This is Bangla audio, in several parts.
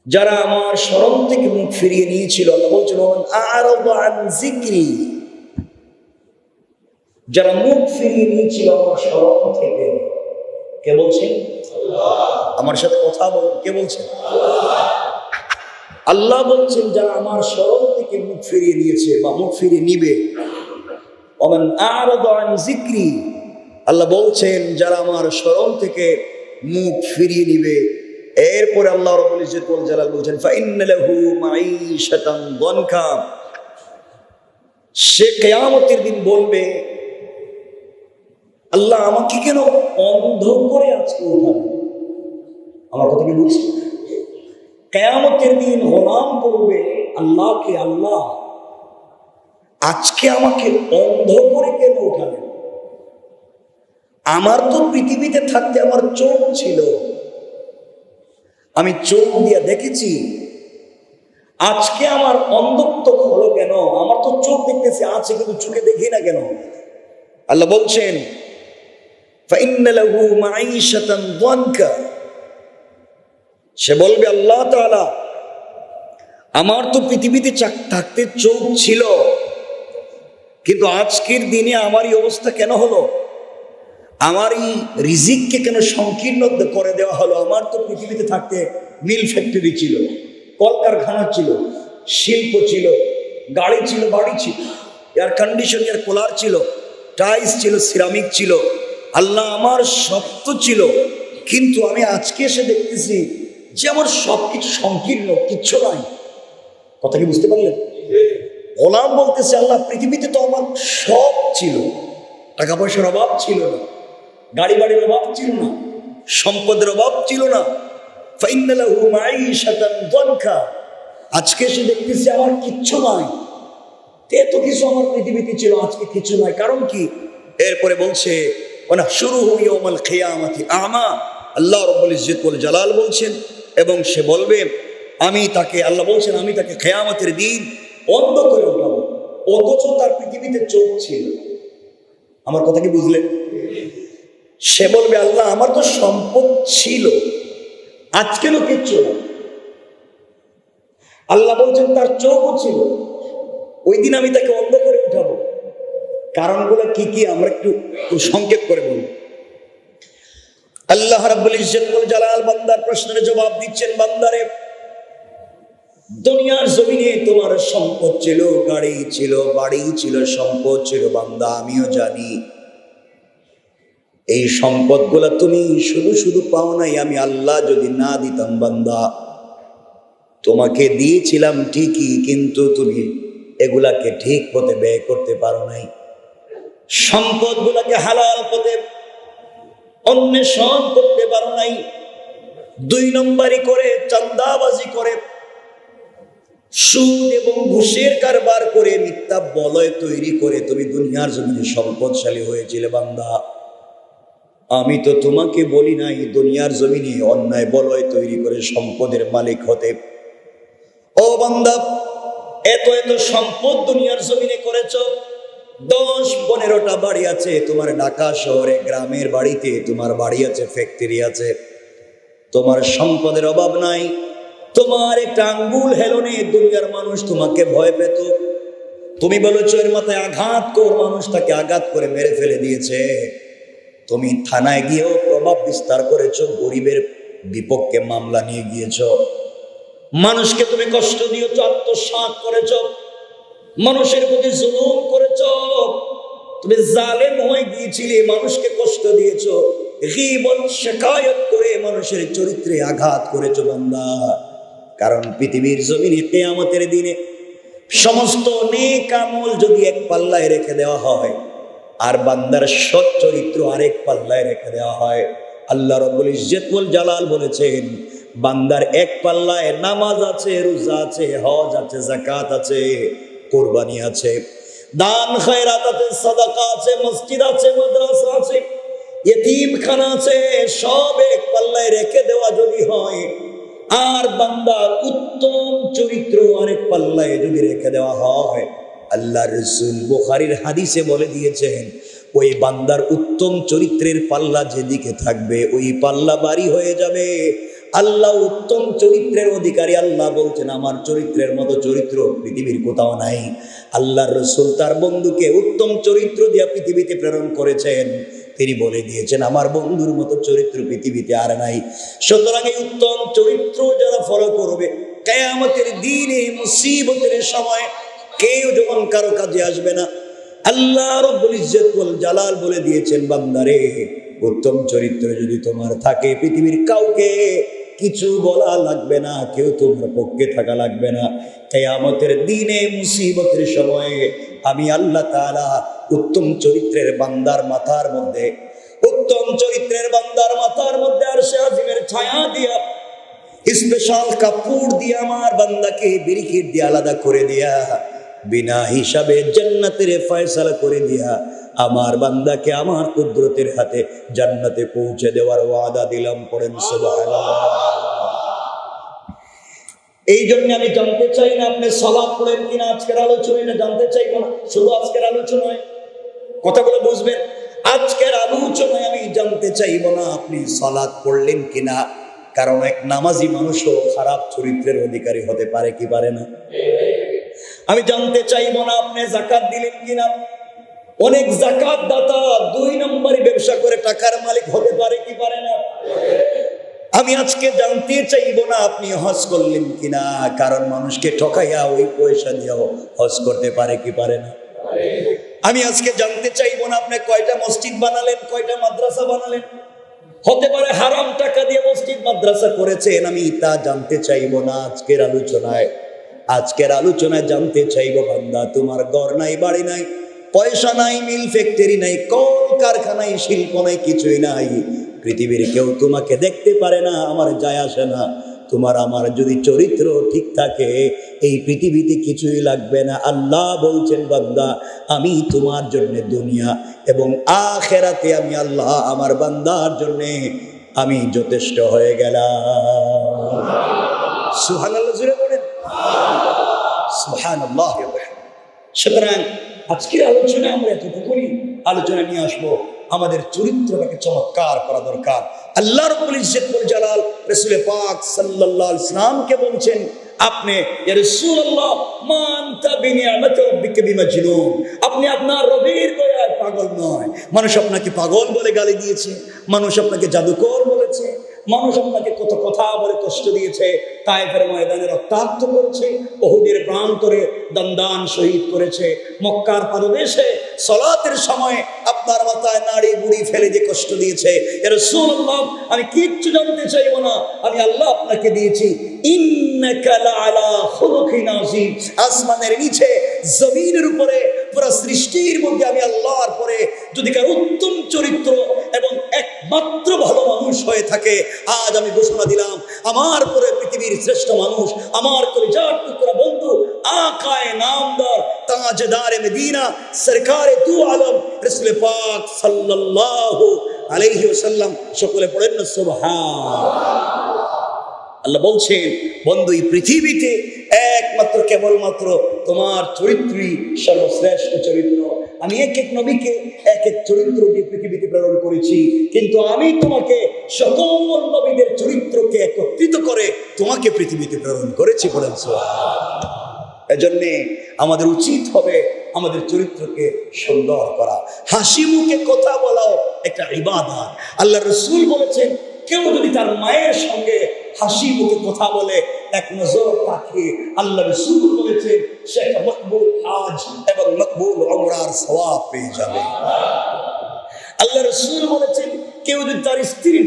যারা আমার স্মরণ থেকে মুখ ফিরিয়ে নিয়েছিল, আল্লাহ বলছেন আ'রাদা আন যিকরি, যারা মুখ ফিরিয়ে নিয়েছিল আমার স্মরণ থেকে। কে বলছেন? আমার সাথে কথা বলেন, কে বলছেন? আল্লাহ বলছেন যারা আমার স্মরণ থেকে মুখ ফিরিয়ে নিয়েছে বা মুখ ফিরিয়ে নিবে। ওমান আ'রাদা আন যিকরি, আল্লাহ বলছেন যারা আমার স্মরণ থেকে মুখ ফিরিয়ে নিবে। এরপরে আল্লাহ রাব্বুল ইজ্জত ওয়াল জালাল বলছেন ফাইন্না লাহু মাঈশাতান দানকা, সে কিয়ামতের দিন বলবে আল্লাহ আমাকে কেন অন্ধ করে আজকে উঠালেন। আমার কথা কি বুঝছি? কিয়ামতের দিন গোলাম করবে আল্লাহকে, আল্লাহ আজকে আমাকে অন্ধ করে কেন উঠালেন? আমার তো পৃথিবীতে থাকতে আমার চোখ ছিল, আমি চোখ দিয়ে দেখেছি, আজকে আমার অন্ধত্ব হলো কেন? আমার তো চোখ দেখতেছি আছে কিন্তু চোখে দেখি না কেন? আল্লাহ বলছেন ফাইন্না লাহু মাঈশাতান দানকা, সে বলবে আল্লাহ তাআলা আমার তো পৃথিবীতে থাকতে চোখ ছিল, কিন্তু আজকের দিনে আমার এই অবস্থা কেন হলো? আমার এই রিজিককে কেন সংকীর্ণ করে দেওয়া হলো? আমার তো পৃথিবীতে থাকতে মিল ফ্যাক্টরি ছিল, কলকারখানা ছিল, শিল্প ছিল, গাড়ি ছিল, বাড়ি ছিল, এয়ার কন্ডিশনার কুলার ছিল, টাইলস ছিল, সিরামিক ছিল, আল্লাহ আমার সব তো ছিল, কিন্তু আমি আজকে এসে দেখতেছি যে আমার সবকিছু সংকীর্ণ, কিচ্ছু নাই। কথা কি বুঝতে পারলেন? গোলাম বলতেছে আল্লাহ পৃথিবীতে তো আমার সব ছিল, টাকা পয়সার অভাব ছিল না, গাড়ি বাড়ির অভাব ছিল না, সম্পদের অভাব ছিল না, ফাইন্না লাহু মাঈশাতান দানকা, আজকে এসে দেখতেছি আমার কিচ্ছু নাই। এত কিছু আমার পৃথিবীতে ছিল, আজকে কিছু নাই, কারণ কি? এরপরে বলছে ওয়ানাহশুরুহু ইয়াওমাল কিয়ামাতি আ'মা, আল্লাহ রাব্বুল ইজ্জত ওয়াল জালাল বলছেন, এবং সে বলবে আমি তাকে, আল্লাহ বলছেন আমি তাকে কিয়ামতের দিন অন্ধ করে উঠাবো, অথচ তার পৃথিবীতে চোখ ছিল। আমার কথা কি বুঝলেন? সে বলবে আল্লাহ আমার তো সম্পদ ছিল, আজকেও কিচ্ছু না। আল্লাহ বলছেন তার চোখও ছিল, ওই দিন আমি তাকে অন্ধ করে উঠাবো। কারণগুলো কি কি আমরা একটু সংক্ষেপ করে বলবো। আল্লাহ রাব্বুল ইজ্জত ওয়াল জালাল বান্দার প্রশ্নের জবাব দিচ্ছেন, বান্দারে দুনিয়ার জমিনে তোমার সম্পদ ছিল, গাড়ি ছিল, বাড়ি ছিল, সম্পদ ছিল, বান্দা আমিও জানি এই সম্পদগুলা তুমি শুধু শুধু পাও নাই, আমি আল্লাহ যদি না দিতাম বান্দা, তোমাকে দিয়েছিলাম ঠিকই, কিন্তু তুমি এগুলাকে ঠিক পথে ব্যয় করতে পারো নাই। সম্পদগুলাকে হালাল পথে অন্বেষণ করতে পারো নাই। 2 নম্বরই করে, চাঁদাবাজি করে, সুদ এবং ঘুষের কারবার করে, মিথ্যা বলয় তৈরি করে তুমি দুনিয়ার জমিনে সম্পদশালী হয়েছিলে। বান্দা আমি তো তোমাকে বলি নাই দুনিয়ার জমিনে অন্যায় বলয় তৈরি করে সম্পদের মালিক হতে। ও বান্দা, এত এত সম্পদ দুনিয়ার জমিনে করেছ, 10-15টা বাড়ি আছে তোমার ঢাকা শহরে, গ্রামের বাড়িতে তোমার বাড়ি আছে, ফ্যাক্টরি আছে, তোমার সম্পদের অভাব নাই। তোমার একটা আঙ্গুল হেলনে দুনিয়ার মানুষ তোমাকে ভয় পেত। তুমি বলেছো এর মাথায় আঘাত কর, মানুষ তাকে আঘাত করে মেরে ফেলে দিয়েছে। তুমি থানায় গিয়েও প্রভাব বিস্তার করেছো, গরিবের বিপক্ষে মামলা নিয়ে গিয়েছো, মানুষকে তুমি কষ্ট দিয়েছো, আত্মসাৎ করেছো, মানুষের প্রতি জুলুম করেছো, তুমি জালেম হয়ে গিয়েছিলে, মানুষকে কষ্ট দিয়েছো, গীবত শিকায়ত করে মানুষের চরিত্রে আঘাত করেছো। বান্দা, কারণ পৃথিবীর জমিনে কিয়ামতের দিনে সমস্ত নেক আমল যদি এক পাল্লায় রেখে দেওয়া হয়, আর বান্দার সৎ চরিত্র আরেক পাল্লায় রেখে দেওয়া হয়, আল্লাহ রাব্বুল ইজ্জত ওয়াল জালাল বলেছেন বান্দার এক পাল্লায় নামাজ আছে, রোজা আছে, হজ আছে, যাকাত আছে, কুরবানি আছে, দান খয়রাত আছে, সাদাকা আছে, মসজিদ আছে, মাদ্রাসা আছে, ইতিমখানা আছে, সব এক পাল্লায় রেখে দেওয়া যদি হয়, আর বান্দার উত্তম চরিত্র আরেক পাল্লায় যদি রেখে দেওয়া হয়, আল্লাহ রাসূল বুখারীর হাদিসে বলে দিয়েছেন ওই বান্দার উত্তম চরিত্রের পাল্লা যেদিকে থাকবে ওই পাল্লা ভারী হয়ে যাবে, আল্লাহ উত্তম চরিত্রের অধিকারী। আল্লাহ বলছেন আমার চরিত্রের মতো চরিত্র পৃথিবীর কোথাও নাই। আল্লাহর রাসূল তার বন্ধুকে উত্তম চরিত্র দিয়ে পৃথিবীতে প্রেরণ করেছেন। তিনি বলে দিয়েছেন আমার বন্ধুর মতো চরিত্র পৃথিবীতে আর নাই। সুতরাং এই উত্তম চরিত্র যারা ফলো করবে, কিয়ামতের দিনে মুসিবতের সময় কেউ যখন কারো কাজে আসবে না। আল্লাহ রাব্বুল ইজ্জত ওয়াল জালাল বলে দিয়েছেন বান্দারে, উত্তম চরিত্র যদি তোমার থাকে পৃথিবীর কাউকে কিছু বলা লাগবে না, কেউ তোমার পক্ষে থাকা লাগবে না। কিয়ামতের দিনে মুসিবতের সময়ে আমি আল্লাহ তাআলা উত্তম চরিত্রের বান্দার মাথার মধ্যে, উত্তম চরিত্রের বান্দার মাথার মধ্যে আরশে আজিমের ছায়া দিয়া, স্পেশাল কাপড় দিয়ে আমার বান্দাকে বিরিকিট দিয়ে আলাদা করে দিয়া, বিনা হিসাবে জান্নাতের ফয়সালা করে দিয়া আমার বান্দাকে আমার কুদরতের হাতে জান্নাতে পৌঁছে দেওয়ার ওয়াদা দিলাম। পড়েন সুবহানাল্লাহ। এই জন্য আমি জানতে চাই না আপনি সালাত পড়েন কিনা আজকের আলোচনায়, না জানতে চাইবো না। শুধু আজকের আলোচনায় কথাগুলো বুঝবেন। আজকের আলোচনায় আমি জানতে চাইবো না আপনি সালাত পড়লেন কিনা, কারণ এক নামাজি মানুষও খারাপ চরিত্রের অধিকারী হতে পারে কি পারে না। আমি জানতে চাইবো না আপনি যাকাত দিলেন কিনা। অনেক যাকাত দাতা 2 নম্বরই ব্যবসা করে টাকার মালিক হতে পারে কি পারে না। আমি আজকে জানতে চাইবো না আপনি হজ করলেন কিনা, কারণ মানুষকে ঠকাইয়া ওই পয়সা দিয়েও হজ করতে পারে কি পারে না। আমি আজকে জানতে চাইবো না আপনি কয়টা মসজিদ বানালেন, কয়টা মাদ্রাসা বানালেন। হতে পারে হারাম টাকা দিয়ে মসজিদ মাদ্রাসা করেছেন, আমি তা জানতে চাইবো না আজকের আলোচনায়। আজকের আলোচনায় জানতে চাইবো বান্দা তোমার ঘর নাই, বাড়ি নাই, পয়সা নাই, মিল ফ্যাক্টরি নাই, কল কারখানায় শিল্প নাই, কিছুই নাই। পৃথিবীর কেউ তোমাকে দেখতে পারে না, আমার যায় আসে না। তোমার আমার যদি চরিত্র ঠিক থাকে এই পৃথিবীতে কিছুই লাগবে না। আল্লাহ বলছেন বান্দা আমি তোমার জন্য দুনিয়া এবং আখিরাতে আমি আল্লাহ আমার বান্দার জন্য আমি যথেষ্ট হয়ে গেলাম। সুবহানাল্লাহ জুড়ে বলেন সুবহানাল্লাহ। সুতরাং আজকের আলোচনায় আমরা এতটুকুই আলোচনা নিয়ে আসবো, আমাদের চরিত্রটাকে চমৎকার করা দরকার। আল্লাহ রাব্বুল ইজ্জত ওয়াল জালাল রাসূল পাক সাল্লাল্লাহু আলাইহি ওয়াসাল্লামকে বলছেন আপনি ইয়া রাসূলুল্লাহ মা আনতা বিনিআমাতি রাব্বিকা বিমাজনুন, আপনি আপনার রবের দয়ায় পাগল নয়। মানুষ আপনাকে পাগল বলে গালি দিয়েছে, মানুষ আপনাকে জাদুকর বলেছে, মানুষ আপনাকে কত কথা বলে কষ্ট দিয়েছে, তায়েফের ময়দানে রক্তাক্ত করেছে, উহুদের প্রান্তরে দান শহীদ করেছে, মক্কার পাদদেশে সালাতের সময় আপনার মাথায় নাড়ি বুড়ি ফেলে দিয়ে কষ্ট দিয়েছে। ইয়া রাসূলুল্লাহ আমি কিচ্ছু জানতে চাইবো না, আমি আল্লাহ আপনাকে দিয়েছি ইন্নাকা লাআলা খুলুকিন আযীম। আসমানের নিচে জমিনের উপরে পুরো সৃষ্টির মধ্যে আমি আল্লাহর পরে যদি কার উত্তম চরিত্র এবং একমাত্র ভালো মানুষ হয়ে থাকে, আজ আমি ঘোষণা দিলাম আমার পরে পৃথিবীর শ্রেষ্ঠ মানুষ আমার কলিজার টুকরা বন্ধু আকায়ে নামদার তাজদারে মদিনা সরকারে দু আলম রাসূল পাক সাল্লাল্লাহু আলাইহি ওয়াসাল্লাম। সকলে পড়েন না সুবহানাল্লাহ। আল্লাহ বলছেন বন্ধু এই পৃথিবীতে একমাত্র কেবলমাত্র তোমার চরিত্রই সর্বশ্রেষ্ঠ চরিত্র। আমি এক এক নবীকে এক এক চরিত্র দিয়ে পৃথিবীতে প্রেরণ করেছি, কিন্তু আমি তোমাকে সকল নবীদের চরিত্রকে একত্রিত করে তোমাকে পৃথিবীতে প্রেরণ করেছি। বলেন সুবহানাল্লাহ। এজন্য আমাদের উচিত হবে আমাদের চরিত্রকে সুন্দর করা। হাসি মুখে কথা বলাও একটা ইবাদত। আল্লাহ রাসূল বলেছেন কেউ যদি তার মায়ের সঙ্গে হাসি মুখে কথা বলে, এক নজর তাকিয়ে, আল্লাহ রাসূল বলেছেন সে একটা মকবুল হজ এবং মকবুল উমরার সওয়াব পেয়ে যাবে। আল্লাহ রাসূল বলেছেন কেউ যদি তার স্ত্রীর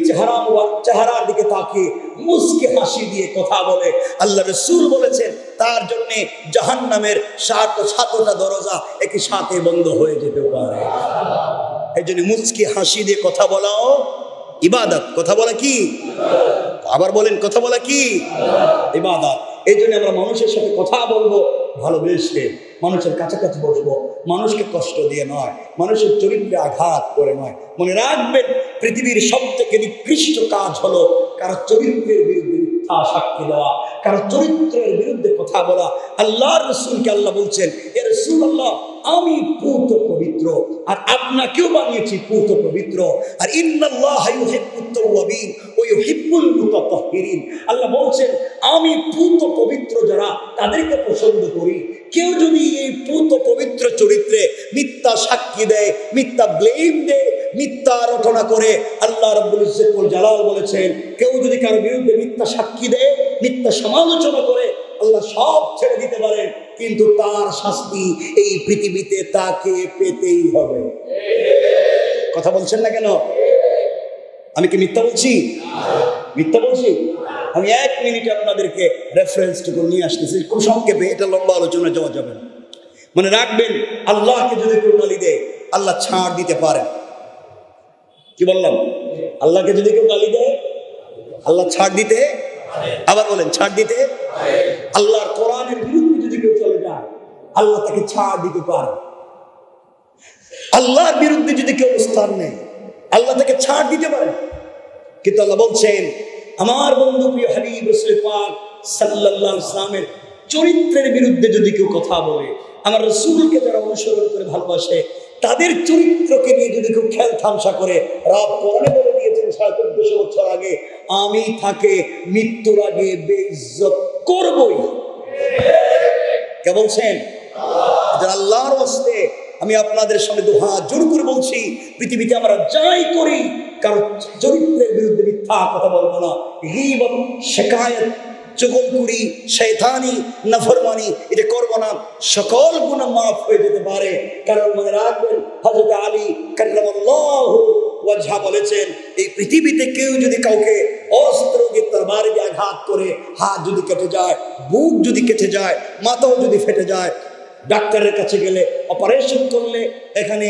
চেহারার দিকে তাকিয়ে মুস্কি হাসি দিয়ে কথা বলে, আল্লাহ রাসূল বলেছেন তার জন্য জাহান্নামের ৭টা দরজা একই সাথে বন্ধ হয়ে যেতে পারে। এই জন্য মুস্কি হাসি দিয়ে কথা বলাও ইবাদত। কথা বলা কি? আবার বলেন কথা বলা কি? ইবাদত। এই জন্য আমরা মানুষের সাথে কথা বলবো ভালোবেসে, মানুষের কাছাকাছি বসবো, মানুষকে কষ্ট দিয়ে নয়, মানুষের চরিত্রে আঘাত করে নয়। মনে রাখবেন পৃথিবীর সব থেকে নিকৃষ্ট কাজ হলো কারো চরিত্রের বিরুদ্ধে মিথ্যা সাক্ষী দেওয়া, কারো চরিত্রের বিরুদ্ধে কথা বলা। আল্লাহর রাসূলকে আল্লাহ বলছেন ইয়া রাসূলুল্লাহ আমি পূত পবিত্র আর আপনাকেও বানিয়েছি পূত পবিত্র। আর ইন্নাল্লাহা ইউহিব্বুত তাওয়াবিন ওয়া ইউহিব্বুল ইউহিব্বুল মুতাতাহহিরিন। আল্লাহ বলছেন আমি পুত পবিত্র যারা তাদেরকে পছন্দ করি। কেউ যদি এই পুত পবিত্র চরিত্রে মিথ্যা সাক্ষী দেয়, মিথ্যা ব্লেম দেয়, মিথ্যা রটনা করে, আল্লাহ রাব্বুল ইজ্জত ওয়াল জালাল বলেছেন কেউ যদি কারো বিরুদ্ধে মিথ্যা সাক্ষী দেয়, মিথ্যা সমালোচনা করে, আল্লাহ সব ছেড়ে দিতে পারেন, কিন্তু তার শাস্তি এই পৃথিবীতে তাকে পেতেই হবে। কথা বলছেন না কেন? আমি কি মিথ্যা বলছি? মিথ্যা বলছি? আমি 1 মিনিটে আপনাদেরকে রেফারেন্সটুকু নিয়ে আসতেছি, খুব সংক্ষেপে, এটা লম্বা আলোচনা যাওয়া যাবে না। মনে রাখবেন, আল্লাহকে যদি কেউ গালি দেয়, আল্লাহ ছাড় দিতে পারেন। কি বললাম? আল্লাহকে যদি কেউ গালি দেয়, আল্লাহ ছাড় দিতে, আবার বলেন ছাড় দিতে। আল্লাহর কোরআনের বিরুদ্ধে যদি কেউ চলে যায়, আল্লাহ তাকে ছাড় দিতে পারে। আল্লাহর বিরুদ্ধে যদি কেউ অবস্থান নেয়, আল্লাহ তাকে ছাড় দিতে পারে। কিন্তু আল্লাহ বলছেন আমার বন্ধু প্রিয় হাবিব রাসূল পাক সাল্লাল্লাহু আলাইহি ওয়াসাল্লামের চরিত্রের বিরুদ্ধে যদি কেউ কথা বলে, আমার রাসূলকে যারা অনুসরণ করে ভালোবাসে, তাদের চরিত্রকে নিয়ে যদি কেউ খেল তামাশা করে, রব কোরআনে বলে দিয়েছেন 1450 বছর আগে, আমি তাকে মৃত্যুর আগে বেইজ্জত করবই। কে বলছেন? আল্লাহর ওয়াস্তে আমি আপনাদের সামনে দুহাত জোর করে বলছি, পৃথিবীতে আমরা যাই করি, কারণ চরিত্রের বিরুদ্ধে মিথ্যা কথা বলবো না। গীবত, শিকায়াত, চুগলখড়ি, শয়তানি, নাফরমানি এটা করবো না। সকল গুনাহ মাফ হয়ে যেতে পারে। কারণ মনে রাখবেন, হযরত আলী কাররামাল্লাহু ওয়াজহা বলেছেন, এই পৃথিবীতে কেউ যদি কাউকে অস্ত্র দিয়ে তরবারি দিয়ে আঘাত করে, হাত যদি কেটে যায়, বুক যদি কেটে যায়, মাথাও যদি ফেটে যায়, ডাক্তারের কাছে গেলে, অপারেশন করলে, এখানে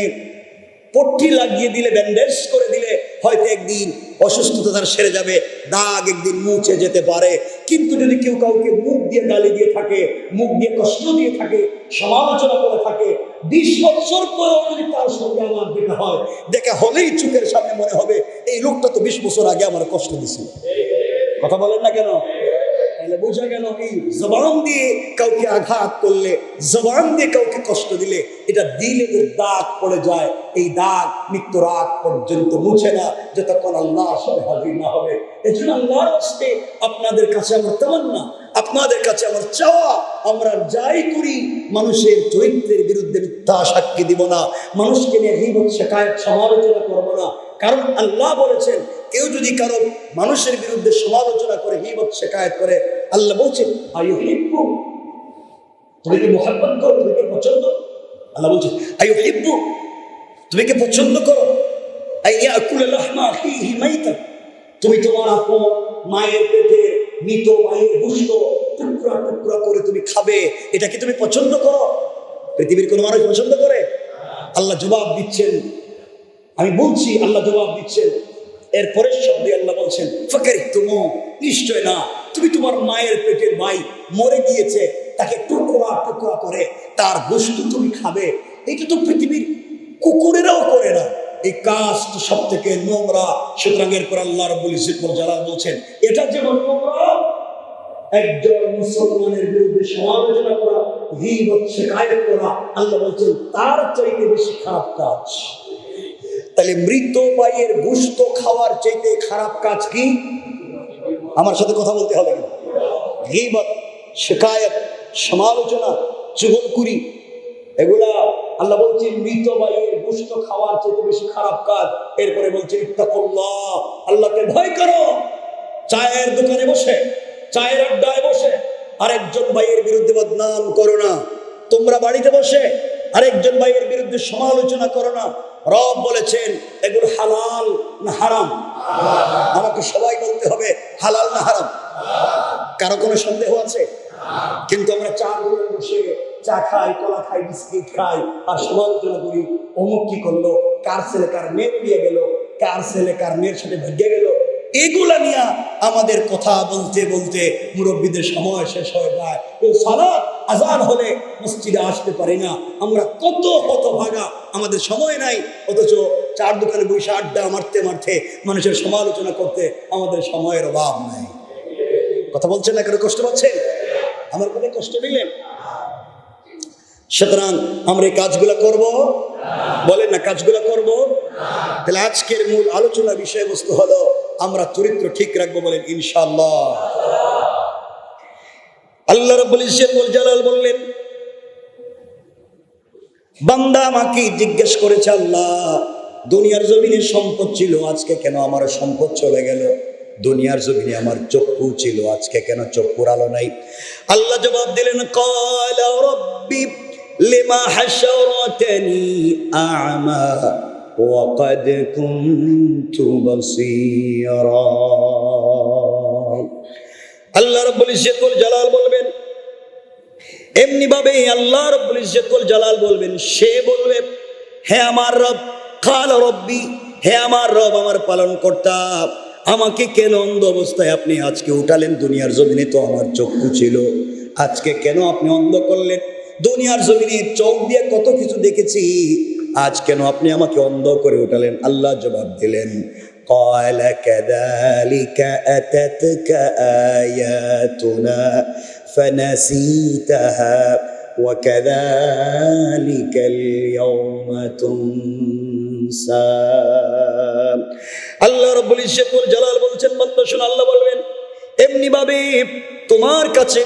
পট্টি লাগিয়ে দিলে, ব্যান্ডেজ করে দিলে, হয়তো একদিন অসুস্থতা তার সেরে যাবে, দাগ একদিন মুছে যেতে পারে। কিন্তু যদি কেউ কাউকে মুখ দিয়ে গালি দিয়ে থাকে, মুখ দিয়ে কষ্ট দিয়ে থাকে, সমালোচনা করে থাকে, 20 বছর পরেও যদি তার সঙ্গে আমার দেখা হয়, দেখা হলেই চোখের সামনে মনে হবে এই লোকটা তো 20 বছর আগে আমার কষ্ট দিয়েছিল। কথা বলেন না কেন? তাহলে বোঝা গেল, এই জবান দিয়ে কাউকে আঘাত করলে, জবান দিয়ে কাউকে কষ্ট দিলে, এটা দিলে দাগ পড়ে যায়। এই দাগ মৃত্যুর আগ পর্যন্ত মুছে না, যতক্ষণ আল্লাহ সামনে হাজির না হবে। এই জন্য আল্লাহর ওয়াস্তে আপনাদের কাছে আমার তামান্না, আপনাদের কাছে আমার চাওয়া, আমরা যাই করি মানুষের চরিত্রের বিরুদ্ধে মিথ্যা সাক্ষী দিব না, মানুষকে নিয়ে গীবত, শিকায়াত, সমালোচনা করবো না। কারণ আল্লাহ বলেছেন কেউ যদি কারো মানুষের বিরুদ্ধে সমালোচনা করে, গীবত, শিকায়াত করে, আল্লাহ বলছেন আইয়ুহিব্বু, তুমি কি মুহাব্বত করো, তুমি কি পছন্দ? আল্লাহ বলছেন আইয়ুহিব্বু, তুমি কি পছন্দ করো আইয়াকুল লাহমা আখিহি মাইতান, তুমি তোমার আপন মায়ের পেটে মৃত মায়ের গোশত টুকরা টুকরা করে তুমি খাবে, এটা কি তুমি পছন্দ করো? পৃথিবীর কোনো মানুষ পছন্দ করে? আল্লাহ জবাব দিচ্ছেন, আমি বলছি আল্লাহ জবাব দিচ্ছেন। এরপরে শব্দে আল্লাহ বলছেন ফাকারিহতুমু, নিশ্চয় না, তুমি তোমার মায়ের পেটের ভাই মরে গিয়েছে, তাকে টুকরা টুকরা করে তার গোশত তুমি খাবে। এটা তো পৃথিবীর কুকুরেরাও করে না। এই কাজ তো সব থেকে নোংরা। সুতরাং এরপর আল্লাহ রাব্বুল ইজ্জত ওয়াল জালাল বলছেন এটা যেমন নোংরা, একজন মুসলমানের বিরুদ্ধে সমালোচনা করা, গীবত, শিকায়াত করা, আল্লাহ বলছেন তার চাইতে বেশি খারাপ কাজ। তাহলে মৃত ভাইয়ের গোশত খাওয়ার চাইতে খারাপ কাজ কি? আমার সাথে কথা বলতে হবে। গীবত, শিকায়াত, সমালোচনা, চুগলখড়ি, এগুলা আল্লাহ বলছেন মৃত ভাইয়ের গোশত খাওয়ার চাইতে বেশি খারাপ কাজ। এরপরে বলছে ইত্তাকুল্লাহ, আল্লাহকে ভয় করো। চায়ের দোকানে বসে, চায়ের আড্ডায় বসে আরেকজন ভাইয়ের বিরুদ্ধে বদনাম করো না। তোমরা বাড়িতে বসে আরেকজন ভাইয়ের বিরুদ্ধে সমালোচনা করো না। রব বলেছেন এগুলো হালাল না হারাম? আমাকে সবাই বলতে হবে হালাল না হারাম। কারো কোনো সন্দেহ আছে? কিন্তু আমরা চা বসে চা খাই, কলা খাই, বিস্কিট খাই, আর সমালোচনা করি অমুক কি করলো, কার ছেলে কার মেয়ে দিয়ে গেল, কার ছেলে কার মেয়ের সাথে ভেগে গেল। এগুলা নিয়ে আমাদের কথা বলতে বলতে মুরব্বীদের সময় শেষ হয়ে যায়। সালাত আযান হলে মসজিদে আসতে পারি না। আমরা কত হতভাগা, আমাদের সময় নাই, অথচ চার দোকানে বসে আড্ডা মারতে মারতে মানুষের সমালোচনা করতে আমাদের সময়ের অভাব নাই। কথা বলছেন না? কেন কষ্ট পাচ্ছেন? আমার কথা কষ্ট নিলেন? সুতরাং আমরা এই কাজগুলো করব, বলেন না কাজগুলো করব। তাহলে আজকের মূল আলোচনার বিষয়বস্তু হলো আমরা চরিত্র ঠিক রাখবো, বলেন ইনশাআল্লাহ। আল্লাহ রাব্বুল ইজ্জত ওয়াল জালাল বললেন, বান্দা আমাকে জিজ্ঞেস করেছে, আল্লাহ দুনিয়ার জমিনে সম্পদ ছিল, আজকে কেন আমার সম্পদ চলে গেল? দুনিয়ার জমিনে আমার চক্ষু ছিল, আজকে কেন চক্ষুর আলো নাই? আল্লাহ জবাব দিলেন, ক্বালা রাব্বি লিমা হাশারাতানি আ'মা ওয়া ক্বাদ কুনতু বাসীরা। আল্লাহ রাব্বুল ইজ্জত ওয়াল জালাল বলবেন, এমনি ভাবে আল্লাহ রাব্বুল ইজ্জত ওয়াল জালাল বলবেন, সে বলবে, হে আমার রব, ক্বালা রাব্বি, হে আমার রব, আমার পালনকর্তা, আমাকে কেন অন্ধ অবস্থায় আপনি আজকে উঠালেন? দুনিয়ার জমিনে তো আমার চক্ষু ছিল, আজকে কেন আপনি অন্ধ করলেন? দুনিয়ার জমিনে চোখ দিয়ে কত কিছু দেখেছি, আজ কেন আপনি আমাকে অন্ধ করে উঠালেন? আল্লাহ জবাব দিলেন, ক্বালা কাযালিকা আতাতকা আয়াতুনা ফানাসিতাহা ওয়া কাযালিকাল ইয়াওমা তুনসা। আল্লাহ রাব্বুল ইজ্জত ওয়াল জালাল বলছেন, বান্দা শোনো, আল্লাহ বলবেন, এমনি ভাবে তোমার কাছে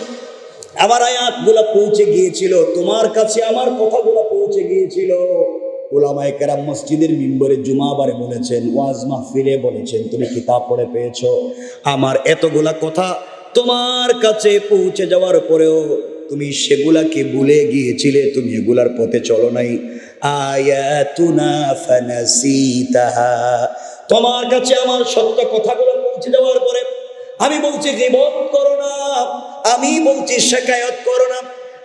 আমার আয়াতগুলো পৌঁছে গিয়েছিল, তোমার কাছে আমার কথাগুলো পৌঁছে গিয়েছিল। উলামায়ে কেরাম মসজিদের মিম্বরে জুমাবারে বলেছেন, ওয়াজ মাহফিলে বলেছেন, তুমি কিতাব পড়ে পেয়েছো, আমার এতগুলা কথা তোমার কাছে পৌঁছে যাওয়ার পরেও তুমি সেগুলাকে ভুলে গিয়েছিলে, তুমি এগুলার পথে চলো নাই। আয়াতুনা ফানাসিতাহা, তোমার কাছে আমার সত্য কথাগুলো পৌঁছে যাওয়ার পরে আমি বলছি গীবত করো না, আমি বলছি শিকায়ত করো না,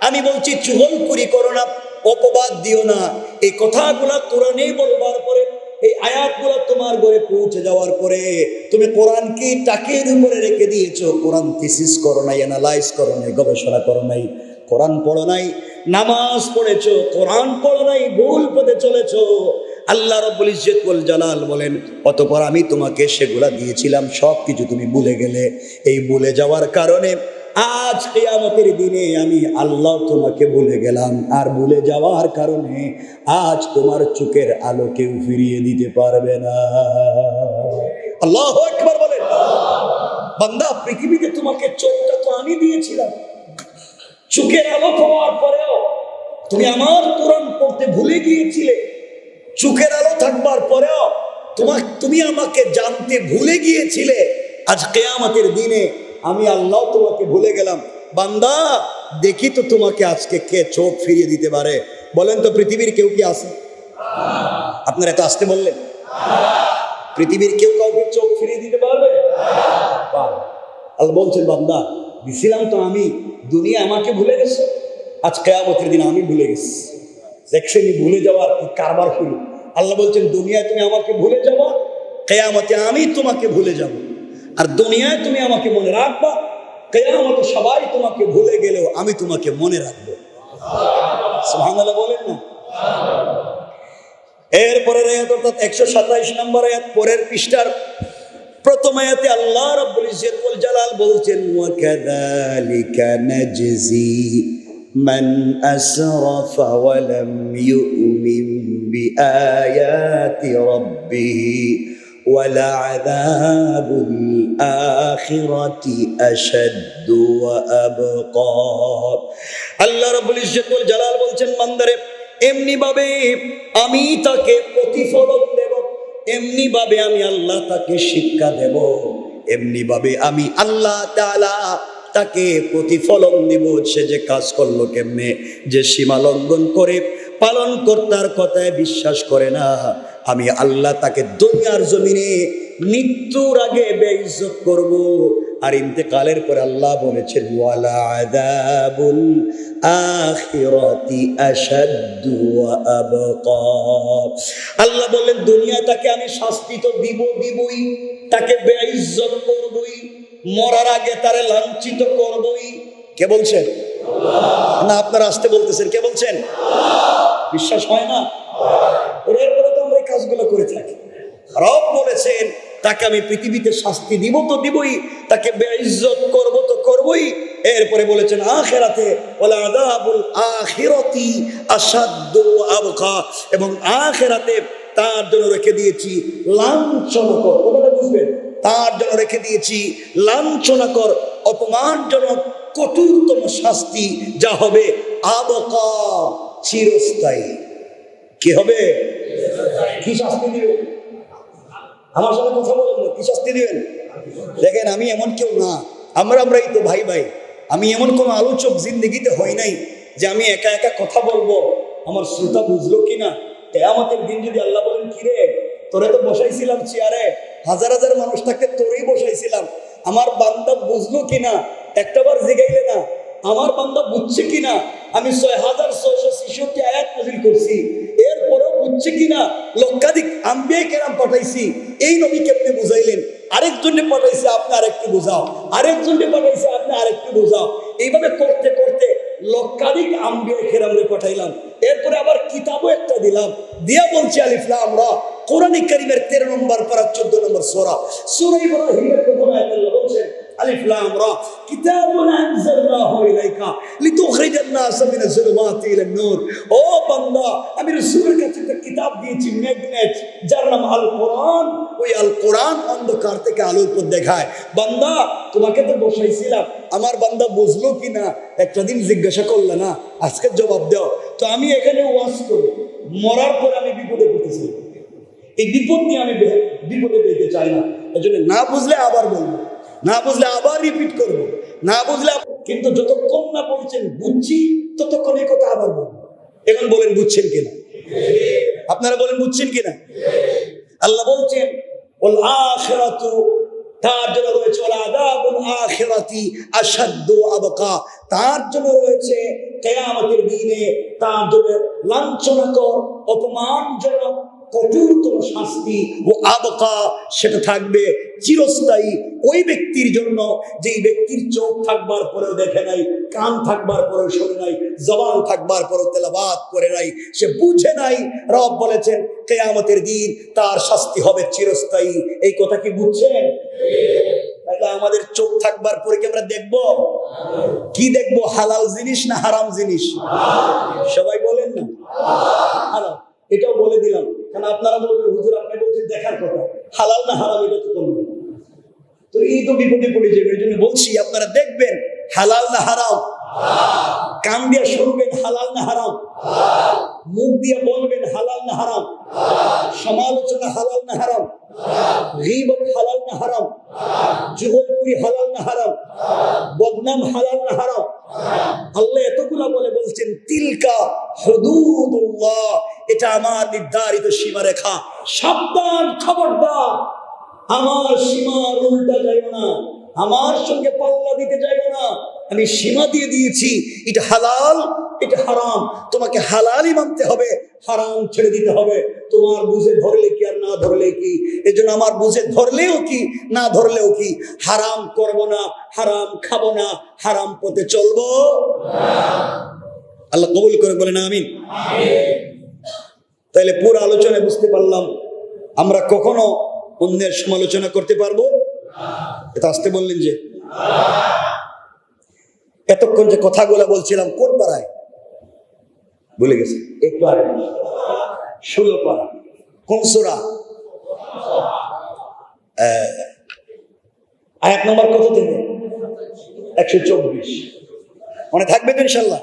আমি বলছি চুগলখড়ি করো না, অপবাদ দিও না। এই কথাগুলা কোরআনে বলবার পরে, এই আয়াতগুলো তোমার ঘরে পৌঁছে যাওয়ার পরে তুমি কোরআনকে টাকের উপরে রেখে দিয়েছো, কোরআন থিসিস করো নাই, অ্যানালাইজ করো নাই, গবেষণা করো নাই, কোরআন পড়ো নাই, নামাজ পড়েছো, কোরআন পড়ো নাই, ভুল পথে চলেছো। আল্লাহ রাব্বুল ইজ্জত ওয়াল জালাল বলেন, অতঃপর আমি তোমাকে সেগুলা দিয়েছিলাম, সব কিছু তুমি ভুলে গেলে। এই ভুলে যাওয়ার কারণে আজ কিয়ামতের দিনে আমি আল্লাহ তোমাকে ভুলে গেলাম, আর ভুলে যাওয়ার কারণে আজ তোমার চোখের আলো কেউ ফিরিয়ে দিতে পারবে না। আল্লাহু আকবার বলেন। বান্দা, পৃথিবীতে তোমাকে চোখটা তো আমি দিয়েছিলাম, চোখের আলো পাওয়ার পরেও তুমি আমার কোরআন পড়তে ভুলে গিয়েছিলে। চোখের আলো থাকবার পরেও তুমি আমাকে জানতে ভুলে গিয়েছিলে। আজ কিয়ামতের দিনে আমি আল্লাহ তোমাকে ভুলে গেলাম। বান্দা, দেখি তো তোমাকে আজকে কে চোখ ফিরিয়ে দিতে পারে? বলেন তো, পৃথিবীর কেউ কি আছে? আপনারা এত আসতে বললেন, পৃথিবীর কেউ কাউকে চোখ ফিরিয়ে দিতে পারবে? আল্লাহ বলছেন, বান্দা দিছিলাম তো আমি, দুনিয়া আমাকে ভুলে গেছে, আজ কিয়ামতের দিন আমি ভুলে গেছি। দেখছেন ভুলে যাওয়ার কি কারবার করি? আল্লাহ বলছেন, দুনিয়ায় তুমি আমাকে ভুলে যাবা, কিয়ামতে আমি তোমাকে ভুলে যাব। আর দুনিয়ায় তুমি আমাকে মনে রাখবা, কিয়ামতে সবাই তোমাকে ভুলে গেলেও আমি তোমাকে মনে রাখবো। সুবহানাল্লাহ বলেন না? এরপরের আয়াত অর্থাৎ 127 নম্বর আয়াত, পরের পৃষ্ঠার প্রথম আয়াতে আল্লাহ রাব্বুল ইজ্জত ওয়াল জালাল বলছেন, ওয়া কাযালিকা নাজজি মান আসরাফা ওয়া লাম ইউমিন বিআয়াতি রাব্বিহি ওয়ালা আযাবুল আখিরাতি আশাদ্দু ওয়া আবকা। আল্লাহ রাব্বুল ইজ্জত ওয়াল জালাল বলছেন, বান্দারে এমনি ভাবে আমি তাকে প্রতিফলন দেব, এমনি ভাবে আমি আল্লাহ তাকে শিক্ষা দেব, এমনি ভাবে আমি আল্লাহ তাআলা তাকে প্রতিফলন দিব। সে যে কাজ করলো কেমনে, যে সীমা লঙ্ঘন করে পালনকর্তার কথায় বিশ্বাস করে না, আমি আল্লাহ তাকে দুনিয়ার জমিনে মৃত্যুর আগে বেইজ্জত করব। আর ইন্তেকালের পরে আল্লাহ বলেছেন, ওয়ালা আযাবুল আখিরাতি আশাদ্দু ওয়া আবকা। আল্লাহ বললেন, দুনিয়া তাকে আমি শাস্তি তো দিবই, তাকে বেইজ্জত করবই, মরার আগে তারে লাঞ্ছিত করবই। কে বলছেন? না, আপনারা আসতে বলতেছেন, কে বলছেন? বিশ্বাস হয় না? এরপরে তো আমরা এই কাজগুলো করে থাকি। রব বলেছেন, তাকে আমি পৃথিবীতে শাস্তি দিব তো দিবই, তাকে বেইজ্জত করব তো করবই। এরপরে বলেছেন আখিরাতে, ওয়ালা আযাবুল আখিরাতি আশাদ্দু ওয়া আবকা, এবং আখিরাতে তার জন্য রেখে দিয়েছি লাঞ্ছনাকর। কথাটা বুঝবেন, তার জন্য রেখে দিয়েছি লাঞ্ছনাকর অপমানজনক কঠোরতম শাস্তি, যা হবে আবকা, চিরস্থায়ী। কি হবে? কি শাস্তি দিবেন? আমার সাথে কথা বলেন না, কি শাস্তি দিবেন? দেখেন, আমি এমন কেউ না, আমরাই তো ভাই ভাই। আমি এমন কোন আলোচক জিন্দগিতে হই নাই যে আমি একা একা কথা বলবো, আমার শ্রোতা বুঝলো কিনা। কিয়ামতের দিন যদি আল্লাহ বলেন, কিরে তোরে তো বসাইছিলাম চেয়ারে, হাজার হাজার মানুষ থাকতে তোরেই বসাইছিলাম, আমার বান্দা বুঝলো কিনা একটাবার জিগাইলে না, আমার বান্দা বুঝছে কিনা, আমি 6666 আয়াত নাযিল করছি, এরপরেও বুঝছে কিনা, লক্ষাধিক আম্বিয়া কেরাম পাঠাইছি, এই নবী কেমনে বুঝাইলেন, আরেকজনকে পাঠাইছে আপনি আরেকটু বুঝাও, আরেকজনকে পাঠাইছে আপনি আরেকটু বুঝাও, এইভাবে করতে করতে লক্ষাধিক আম্বিয়া কেরামরে পাঠাইলাম। এরপরে আবার কিতাবও একটা দিলাম, দিয়া বলছি আলিফ লাম রা, কোরআন কারীমের 13 নম্বর পারা 14 নম্বর সূরা, সূরা ইব্রাহিমের প্রথম আয়াতে আল্লাহ বলেন আলিফ লাম রা কিতাবুন আনজালনাহু ইলাইকা লিতুখরিজান নাস মিনাজ যুলুমাতি ইলান নূর। ও বান্দা, আমি রাসূলের কাছে একটা কিতাব দিয়েছি, ম্যাগনেট, যার নাম আল কোরআন। ওই আল কোরআন অন্ধকার থেকে আলোর পথ দেখায়। বান্দা, তোমাকে তো বসাইছিলাম, আমার বান্দা বুঝলো কিনা একটা দিন জিজ্ঞাসা করলে না, আজকে জবাব দাও। তো আমি এখানে ওয়াজ করি, মরার পর আমি বিপদে পড়তেছি, এই বিপদ নিয়ে আমি বিপদে যেতে চাই না। এজন্য না বুঝলে আবার বলবো, না বুঝলে আবার রিপিট করবো, না বুঝলে। কিন্তু যতক্ষণ না বলছেন বুঝছি, ততক্ষণ এই কথা আবার বলবো। এখন বলেন বুঝছেন কিনা? আপনারা বলেন বুঝছেন কিনা? আল্লাহ বলছেন ওয়াল আখিরাতু, তার জন্য রয়েছে ওয়াল আযাবুল আখিরাতি আশাদ্দু আবকা, তার জন্য রয়েছে কিয়ামতের দিনে তার জন্য লাঞ্ছনাকর অপমানজনক কঠোরতম শাস্তি, ও আবকা, সেটা থাকবে চিরস্থায়ী ওই ব্যক্তির জন্য যেই ব্যক্তির চোখ থাকবার পরেও দেখে নাই, কান থাকবার পরেও শোনে নাই, জবান থাকবার পরেও তেলাওয়াত করে নাই, সে বুঝে নাই। রব বলেছেন কিয়ামতের দিন তার শাস্তি হবে চিরস্থায়ী। এই কথা কি বুঝছেন? তাহলে আমাদের চোখ থাকবার পরে কি আমরা দেখবো? কি দেখবো? হালাল জিনিস না হারাম জিনিস? সবাই বলেন না হালাল। এটাও বলে দিলাম, কারণ আপনারা বলবেন হুজুর আপনি বলছেন দেখার কথা, হালাল না হারাম এটা তো বলবেন। তো এই তো বিপদে পড়ে যাবে, এই জন্য বলছি আপনারা দেখবেন হালাল না হারাম, কান দিয়ে শুনবেন হালাল না হারাম, মুখ দিয়ে বলবেন হালাল না হারাম, সমালোচনা হালাল না হারাম, গীবত হালাল না হারাম, জুহলপুরি হালাল না হারাম, বদনাম হালাল না হারাম। আল্লাহ এতগুলা বলছেন তিলকা হুদুদুল্লাহ, এটা আমার নির্ধারিত সীমারেখা, সাবধান, খবরদার, আমার সীমার উল্টা যাইও না, আমার সঙ্গে পাল্লা দিতে যাইও না। আমি সীমা দিয়ে দিয়েছি, এটা হালাল, এটা হারাম, তোমাকে হালালই মানতে হবে, হারাম ছেড়ে দিতে হবে। তোমার বুঝে ধরলে কি আর না ধরলে কি, এজন্য আমার বুঝে ধরলেও কি না ধরলেও কি, হারাম করব না, হারাম খাবো না, হারাম পথে চলবো। আল্লাহ কবুল করে বলেন আমিন। তাইলে পুরো আলোচনায় বুঝতে পারলাম আমরা কখনো অন্যের সমালোচনা করতে পারবো? এটা আসতে বললেন যে এতক্ষণ যে কথাগুলো বলছিলাম কোন পাড়ায় ভুলে গেছি, একটু আগে 16 পাড়া, কোন সূরা? আয়াত নম্বর কত থেকে? 124। মনে থাকবে তো ইনশাল্লাহ?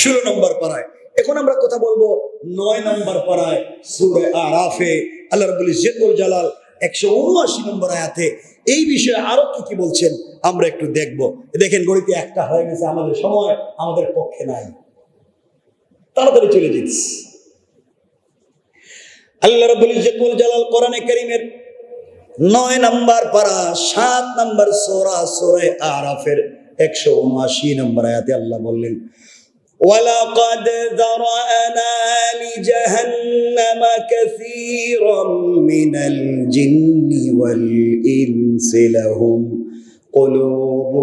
16 নম্বর পাড়ায়। এখন আমরা কথা বলবো 9 নম্বর পাড়ায় সূরা আরাফে আল্লাহ রাব্বুল ইজ্জতুল জালাল 179 নম্বর আয়াতে এই বিষয়ে আরো কি বলছেন আমরা একটু দেখব। দেখেন গণিতে একটা হয়ে গেছে, আমাদের সময় আমাদের পক্ষে নাই, তাড়াতাড়ি চলে যাচ্ছি। আল্লাহ রাব্বুল ইজ্জতুল জালাল কোরআনে কারীমের 9 নম্বর পারা 7 নম্বর সূরা, সূরা আরাফের 179 নম্বর আয়াতে আল্লাহ বললেন وَلَقَدْ ذَرَأْنَا لِجَهَنَّمَ كَثِيرًا مِنَ الْجِنِّ وَالْإِنسِ لَهُمْ قُلُوبٌ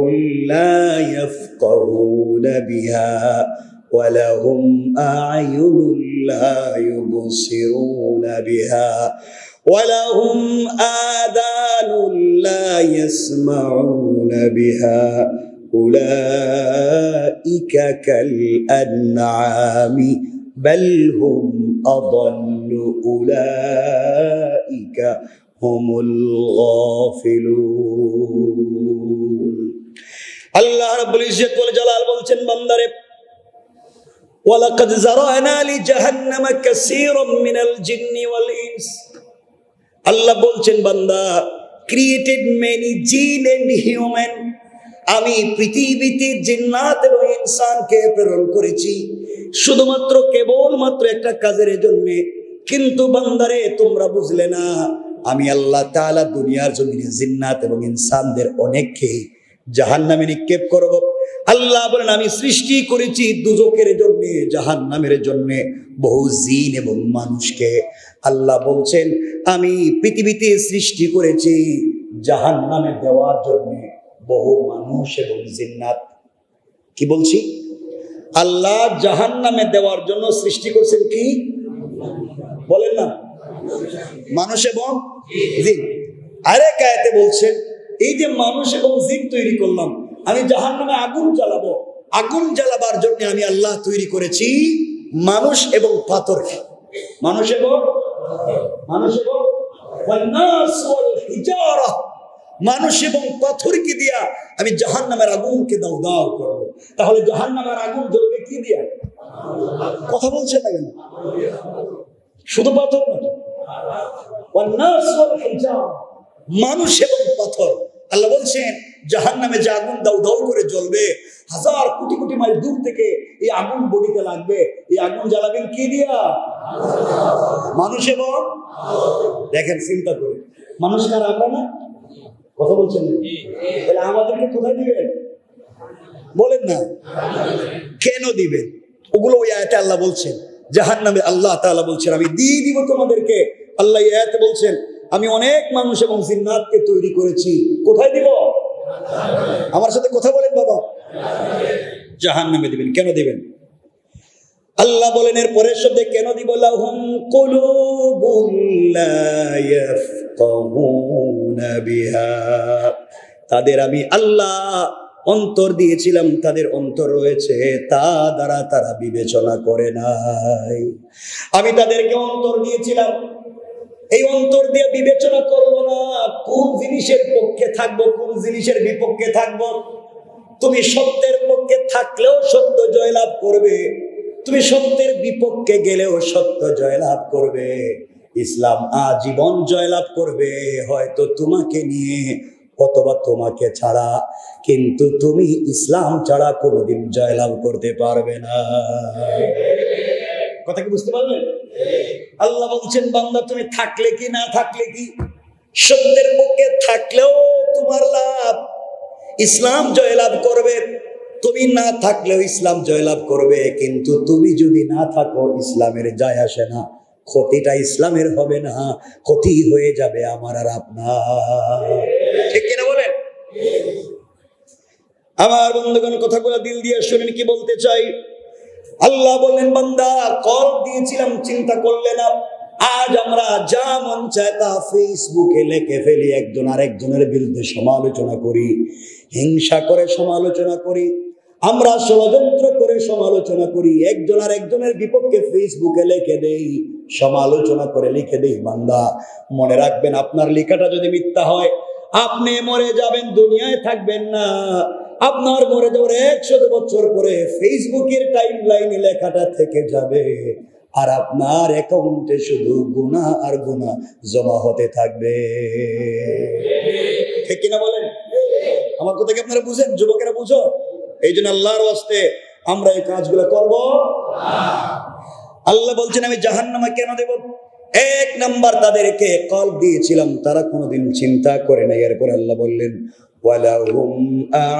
لَا يَفْقَهُونَ بِهَا وَلَهُمْ أَعْيُنٌ لَا يُبْصِرُونَ بِهَا وَلَهُمْ آذَانٌ لَا يَسْمَعُونَ بِهَا أولئك كالأنعام بل هم أضل أولئك হুমুল গাফিলুন। আল্লাহ রাব্বুল ইজ্জত ওয়াল জালাল বলছেন বান্দারে, ওয়ালাকাদ যারানা লিজাহান্নামা কাসীরাম মিনাল জিন্নি ওয়াল ইনস। আল্লাহ বলছেন বান্দা, ক্রিয়েটেড মেনি জিন এন্ড হিউম্যান, আমি পৃথিবীতে জিন্নাত এবং ইনসানকে প্রেরণ করেছি শুধুমাত্র কেবলমাত্র একটা কাজের জন্য। কিন্তু বান্দারে তোমরা বুঝলে না, আমি আল্লাহ তাআলা দুনিয়ার জমিনে জিন্নাত এবং ইনসানদের অনেককে জাহান্নামে নিক্ষেপ করব। আল্লাহ বলেন আমি সৃষ্টি করেছি দুজকের জন্য, জাহান্নামের জন্য বহু জিন এবং মানুষকে। আল্লাহ বলছেন আমি পৃথিবীতে সৃষ্টি করেছি জাহান্নামে দেওয়ার জন্য বহু মানুষ এবং জিন্নাত। কি বলছি? আল্লাহ জাহান্নামে দেওয়ার জন্য সৃষ্টি করছেন কি বলেন না? মানুষ এবং জিন। আরেক আয়াতে বলছেন এই যে মানুষ এবং জিন তৈরি করলাম, আমি জাহান্নামে আগুন জ্বালাবো, আগুন জ্বালাবার জন্য আমি আল্লাহ তৈরি করেছি মানুষ এবং পাথরকে। মানুষ এবং ওয়ান্নাস ওয়াল হিজারা, মানুষ এবং পাথরকে দিয়া আমি জাহান্নামের আগুনকে দাও দাও করব। তাহলে জাহান্নামের আগুন জ্বলবে কি দিয়া? কথা বলছেন না কেন? শুধু পাথর না, ওয়ান্নাস ওয়াল হিজারা, মানুষ এবং পাথর। আল্লাহ বলছেন জাহান্নামে যে আগুন দাউ দাউ করে জ্বলবে, হাজার কোটি কোটি মাইল দূর থেকে এই আগুন বডিতে লাগবে। এই আগুন জ্বালাবেন কি দিয়া? মানুষ এবং, দেখেন চিন্তা করে, মানুষ কার? আমরা না? কথা বলছেন না? তাহলে আমাদেরকে কোথায় দিবেন বলেন না? কেন দিবেন? ওগুলো ওই আয়াতে আল্লাহ বলছেন জাহান্নামে আল্লাহ তাআলা বলছেন আমি দিয়ে দিব তোমাদেরকে। আল্লাহ এই আয়াতে বলছেন আমি অনেক মানুষ এবং জিন্নাতকে তৈরি করেছি। কোথায় দিব? আমার সাথে কথা বলেন বাবা। জাহান্নামে দিবেন। কেন দিবেন? আল্লাহ বলেন এর পরের শব্দে কেন দিব, লাহুম কুলুবুন লা ইয়াফকাহুনা বিহা, তাদের আমি আল্লাহ অন্তর দিয়েছিলাম, তাদের অন্তর রয়েছে, তা দ্বারা তারা বিবেচনা করে নাই। আমি তাদেরকে অন্তর দিয়েছিলাম, এই অন্তর দিয়ে বিবেচনা করবো না কোন জিনিসের পক্ষে থাকবো, কোন জিনিসের বিপক্ষে থাকবো। তুমি সত্যের পক্ষে থাকলেও সত্য জয়লাভ করবে, তুমি সত্যের বিপক্ষে গেলেও সত্য জয়লাভ করবে। ইসলাম আজীবন জয়লাভ করবে, হয়তো তোমাকে নিয়ে অথবা তোমাকে ছাড়া, কিন্তু তুমি ইসলাম ছাড়া কোনোদিন জয়লাভ করতে পারবে না। কথা কি বুঝতে পারলেন? আল্লাহ বলছেন বান্দা তুমি থাকলে কি না থাকলে কি, সত্যের পক্ষে থাকলেও তোমার লাভ, ইসলাম জয়লাভ করবে। তুমি না থাকলেও ইসলাম জয়লাভ করবে, কিন্তু তুমি যদি না থাকো ইসলামের যায় আসে না, ক্ষতিটা ইসলামের হবে না, ক্ষতি হয়ে যাবে আমার আর আপনার। ঠিক কিনা বলেন? আমার বন্ধুগণ কথাগুলো দিল দিয়ে শুনেন কি বলতে চাই। আল্লাহ বললেন বান্দা কল দিয়েছিলাম চিন্তা করলে না। আজ আমরা যা মন চায় তা ফেসবুকে লিখে ফেলি, একজন আরেকজনের বিরুদ্ধে সমালোচনা করি, হিংসা করে সমালোচনা করি, আমরা ষড়যন্ত্র করে সমালোচনা করি, একজন আরেকজনের বিপক্ষে ফেসবুকে লিখে দেই, সমালোচনা করে লিখে দেই। বান্দা মনে রাখবেন আপনার লেখাটা যদি মিথ্যা হয় আপনি মরে যাবেন, দুনিয়ায় থাকবেন না। আপনার মরে যাওয়ার 100 বছর পরে ফেসবুকের টাইম লাইনে লেখাটা থেকে যাবে, আর আপনার অ্যাকাউন্টে শুধু গুনাহ আর গুনাহ জমা হতে থাকবে। ঠিক কিনা বলেন? আমার কথা কি আপনারা বুঝেন? যুবকেরা বুঝো? এই জন্য আল্লাহর ওয়াস্তে আমরা এই কাজগুলো করব। আল্লাহ বলছেন আমি জাহান্নামে কেন দেব? এক নাম্বার তাদেরকে কল দিয়েছিলাম, তারা কোনোদিন চিন্তা করে নাই। এরপর আল্লাহ বললেন ওয়ালাহুম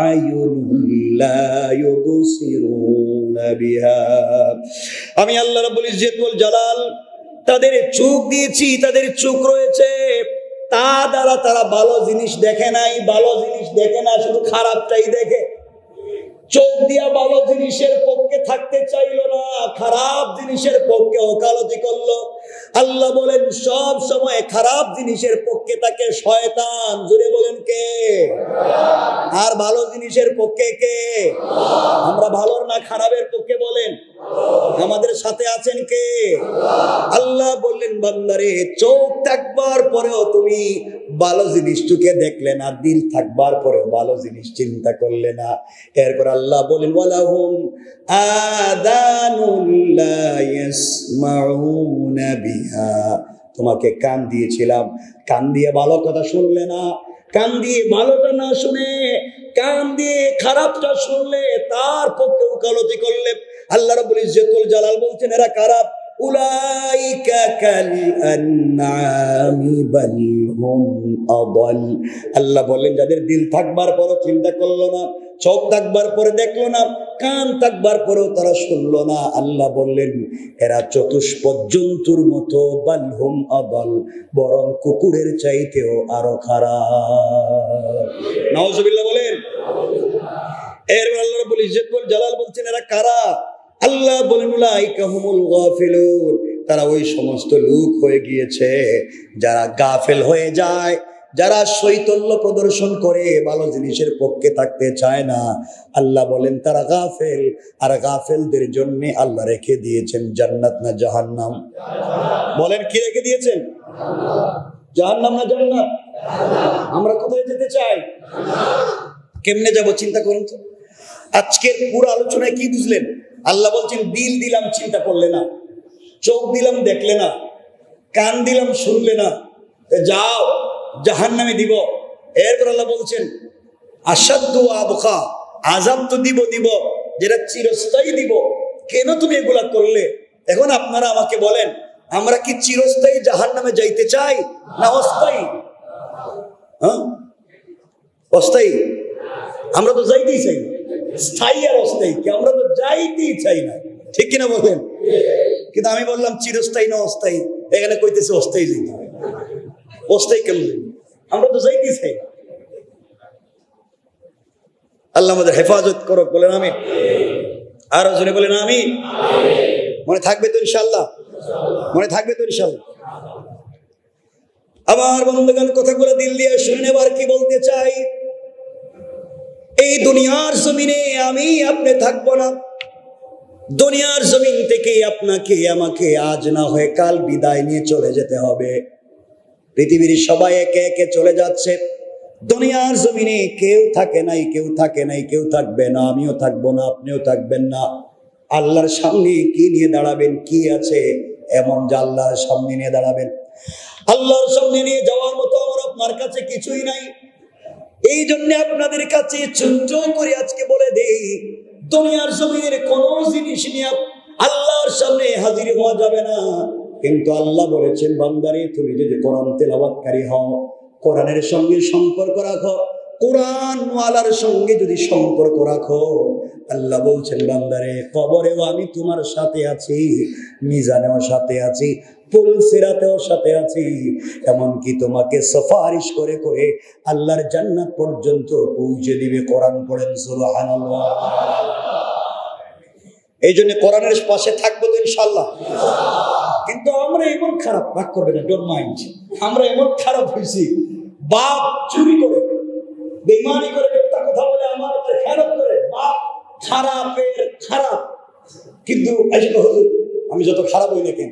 আ'য়ুনুন লা ইউবসিরুনা বিহা, আমি আল্লাহ রাব্বুল ইজ্জত ওয়াল জালাল তাদের চোখ দিয়েছি, তাদের চোখ রয়েছে, তা দ্বারা তারা ভালো জিনিস দেখে নাই, ভালো জিনিস দেখে না, শুধু খারাপটাই দেখে। চোখ দিয়া ভালো জিনিসের পক্ষে থাকতে চাইলো না, খারাপ জিনিসের পক্ষে ওকালতি করলো। আল্লাহ বলেন সব সময় খারাপ জিনিসের পক্ষে থাকে শয়তান। জোরে বলেন কে? আর ভালো জিনিসের পক্ষে কে? আমরা ভালোর না খারাপের পক্ষে বলেন? আমাদের সাথে আছেন কে? আল্লাহ বললেন বান্দারে, চোখ থাকবার পরেও তুমি ভালো জিনিসটুকে দেখলে না, দিল থাকবার পরেও ভালো জিনিস চিন্তা করলে না। এরপর আল্লাহ বলেন ওয়ালাহুম আযানুন লা ইয়াসমাউনা বিহা, তোমাকে কান দিয়েছিলাম, কান দিয়ে ভালো কথা শুনলে না, কান দিয়ে ভালোটা না শুনে কান দিয়ে খারাপটা শুনলে তার পক্ষে উকালতি করলে। আল্লাহ রাব্বুল ইজ্জতুল জালাল বলছেন এরা খারাপ, উলাইকা কাল আনআমি বাল হুম আদাল। আল্লাহ বলেন যাদের দিল থাকবার পরও চিন্তা করলো না, চোখ থাকবার পরে দেখলো না, কান থাকবার পরেও তারা শুনলো না, আল্লাহ বললেন এরা চতুষ্পদ জন্তুর মতো, বাল হুম আদাল, বরং কুকুরের চাইতেও আরো খারাপ। নাউজুবিল্লাহ বলেন। এরপর আল্লাহ রাব্বুল ইজ্জতুল জালাল বলছেন এরা কারা? আল্লাহ বলেন উলাইকা হুমুল গাফিলুন, তারা ওই সমস্ত লোক হয়ে গিয়েছে যারা গাফেল হয়ে যায়, যারা শৈতন্য প্রদর্শন করে ভালো জিনিসের পক্ষে থাকতে চায় না। আল্লাহ বলেন তারা গাফেল, আর গাফেলদের জন্য আল্লাহ রেখে দিয়েছেন জান্নাত না জাহান্নাম? বলেন কি রেখে দিয়েছেন? জাহান্নাম না জান্নাত? আমরা কোথায় যেতে চাই? কেমনে যাব চিন্তা করুন তো। আজকের পুরো আলোচনায় কি বুঝলেন? আল্লাহ বলছেন দিল দিলাম চিন্তা করলে না, চোখ দিলাম দেখলে না, কান দিলাম শুনলে না, যাও জাহান্নামে দিব। এরপর আল্লাহ বলছেন আসাদ্দু আবকা, আযাব তো দিব যেটা চিরস্থায়ী দিব। কেন তুমি এগুলা করলে? এখন আপনারা আমাকে বলেন, আমরা কি চিরস্থায়ী জাহান্নামে যাইতে চাই না অস্থায়ী? হ্যাঁ, অস্থায়ী। আমরা তো যাইতেই চাই না। স্থায়ী আর অস্থায়ী কি? আমরা তো যাইতেই চাই না, ঠিক কিনা বলেন? কিন্তু আমি বললাম চিরস্থায়ী না অস্থায়ী, এখানে কইতেছে অস্থায়ী যাইতে। অস্থায়ী কেমন? আমরা তো যাইতেই চাই না। আল্লাহ আমাদের হেফাজত করো, বলেন আমিন। আরো জোরে বলেন আমিন। মনে থাকবে তো ইনশাআল্লাহ? মনে থাকবে তো ইনশাআল্লাহ? আবার বন্ধুগণ কথাগুলো দিল দিয়ে শুনে নেবার কি বলতে চাই। এই দুনিয়ার জমিনে আমি আপনি থাকবো না। দুনিয়ার জমিন থেকে আপনাকে আমাকে আজ না হয়ে কাল বিদায় নিয়ে চলে যেতে হবে। পৃথিবীর সবাই একে একে চলে যাচ্ছে। দুনিয়ার জমিনে কেউ থাকে নাই, কেউ থাকে নাই, কেউ থাকবে না। আমিও থাকবো না, আপনিও থাকবেন না। আল্লাহর সামনে কি নিয়ে দাঁড়াবেন? কি আছে এমন যে আল্লাহর সামনে নিয়ে দাঁড়াবেন? আল্লাহর সামনে নিয়ে যাওয়ার মতো আমার আপনার কাছে কিছুই নাই। এই জন্য আপনাদের কাছে ছোট্ট করে আজকে বলে দেই, দুনিয়ার জমিনের কোন জিনিস নিয়ে আল্লাহর সামনে হাজির হওয়া যাবে না। কিন্তু আল্লাহ বলেছেন বান্দারে, তুমি যদি কোরআন তেলাওয়াতকারী হও, কোরআনের সঙ্গে সম্পর্ক রাখো, কোরআন ওয়ালার সঙ্গে যদি সম্পর্ক রাখো, আল্লাহ বলছেন বান্দারে কবরেও আমি তোমার সাথে আছি, মিজানেও সাথে আছি, পুল সিরাতেও সাথে আছি, এমনকি তোমাকে সুপারিশ করে করে আল্লাহর জান্নাত পর্যন্ত পৌঁছে দিবে। কোরআন পড়েন সুবহানাল্লাহ। এই জন্য কোরআনের পাশে থাকবো তো ইনশাআল্লাহ। কিন্তু আমরা এমন খারাপ, রাগ করবে না, ডোন্ট মাইন্ড, আমরা এমন খারাপ হয়েছি, বাপ চুরি করে, বেঈমানি করে, মিথ্যা কথা বলে, আমার খেয়ানত করে, বাপ খারাপের খারাপ। কিন্তু হুজুর আমি যত খারাপ হই না কেন,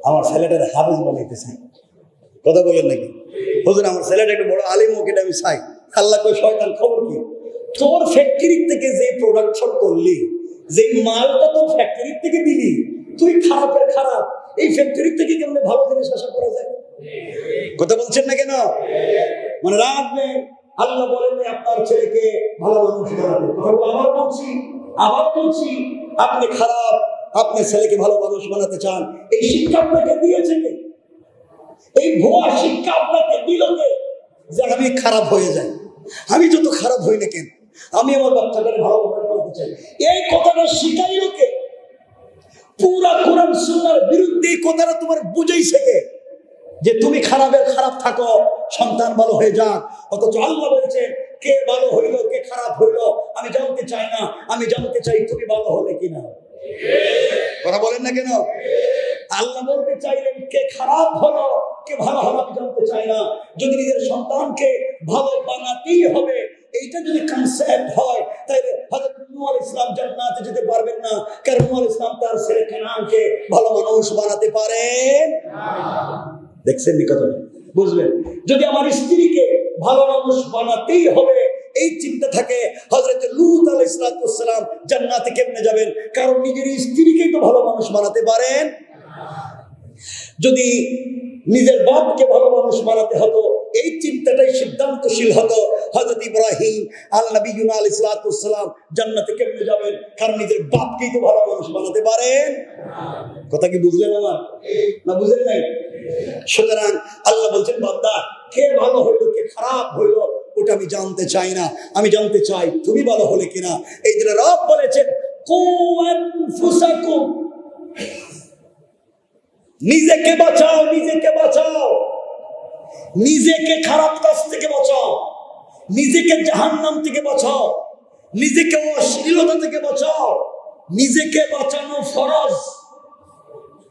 আমার ছেলেটার হাফেজ বানাইতে চাই। কথা বলেন নাকি? হুজুর আমার ছেলেটা একটু বড় আলিম হোক, এটা আমি চাই। আল্লাহ কই শয়তান খবর কি? তোর ফ্যাক্টরি থেকে যে প্রোডাকশন করলি, যে মালটা তোর ফ্যাক্টরি থেকে দিলি, তুই খারাপের খারাপ, এই ফ্যাক্টরি থেকে কেমনে ভালো জিনিস আশা করা যায়? কথা বলছেন না কেন? মানে রাখবেন, আল্লাহ বলেন আপনার ছেলেকে ভালো মানুষ বানাবেন। কথাগুলো আবার বলছি, আপনি খারাপ, আপনি ছেলেকে ভালো মানুষ বানাতে চান, এই শিক্ষা আপনাকে দিয়েছে কে? এই ভুয়া শিক্ষা আপনাকে দিল কে যে আমি খারাপ হয়ে যাই? আমি যত খারাপ হই না কেন, আমি আমার বাচ্চাটাকে ভালো বানাতে চাই, এই কথাটা শিখাইল কে? পুরা কোরআন সুন্নাহর বিরুদ্ধে এই কথাটা তোমার বুঝাইছে কে? যে তুমি খারাপের খারাপ থাকো, সন্তান ভালো হয়ে যাক। অথচ আল্লাহ বলছেন কে ভালো হইল, কে খারাপ হইল আমি জানতে চাই না, আমি জানতে চাই তুমি ভালো হলে কিনা। কথা বলেন না কেন? আল্লাহ বলতে চাইলেন কে খারাপ হলো, কে ভালো হলো আমি জানতে চাই না। যদি নিজের সন্তানকে ভালো বানাতেই হবে, এইটা যদি কনসেপ্ট হয় তাহলে হযরত নূহ আলাইহিস সালাম জান্নাতে যেতে পারবেন না, কারণ নূহ আলাইহিস সালাম তার ছেলে কেনানকে ভালো মানুষ বানাতে পারেন না। দেখছেন নি কথা? বুঝবেন? যদি আমার স্ত্রীকে ভালো মানুষ বানাতেই হবে এই চিন্তা থাকে, হযরত লূত আলাইহিস সালাম জান্নাতে কেমনে যাবেন? কারণ নিজের স্ত্রীকেই তো ভালো মানুষ বানাতে পারেন। যদি নিজের বাপকে ভালো মানুষ বানাতে হতো এই চিন্তাটাই সিদ্ধান্তশীল হতো, হযরত ইব্রাহিম আল-নবীনা আলাইহিস সালাম জান্নাতে কেমনে যাবেন? কারণ নিজের বাপকেই তো ভালো মানুষ বানাতে পারেন। কথা কি বুঝলেন আমার? না বুঝেন নাই? সুতরাং আল্লাহ বলছেন, বান্দা কে ভালো হইলো কে খারাপ হইলো ওটা আমি জানতে চাই না, আমি জানতে চাই তুমি ভালো হলে কিনা। এই জন্য রব বলেছেন, কু আনফুসাকুম, নিজেকে বাঁচাও, নিজেকে বাঁচাও, নিজেকে খারাপ কাজ থেকে বাঁচাও, নিজেকে জাহান্নাম থেকে বাঁচাও, নিজেকে অশ্লীলতা থেকে বাঁচাও। নিজেকে বাঁচানো ফরজ।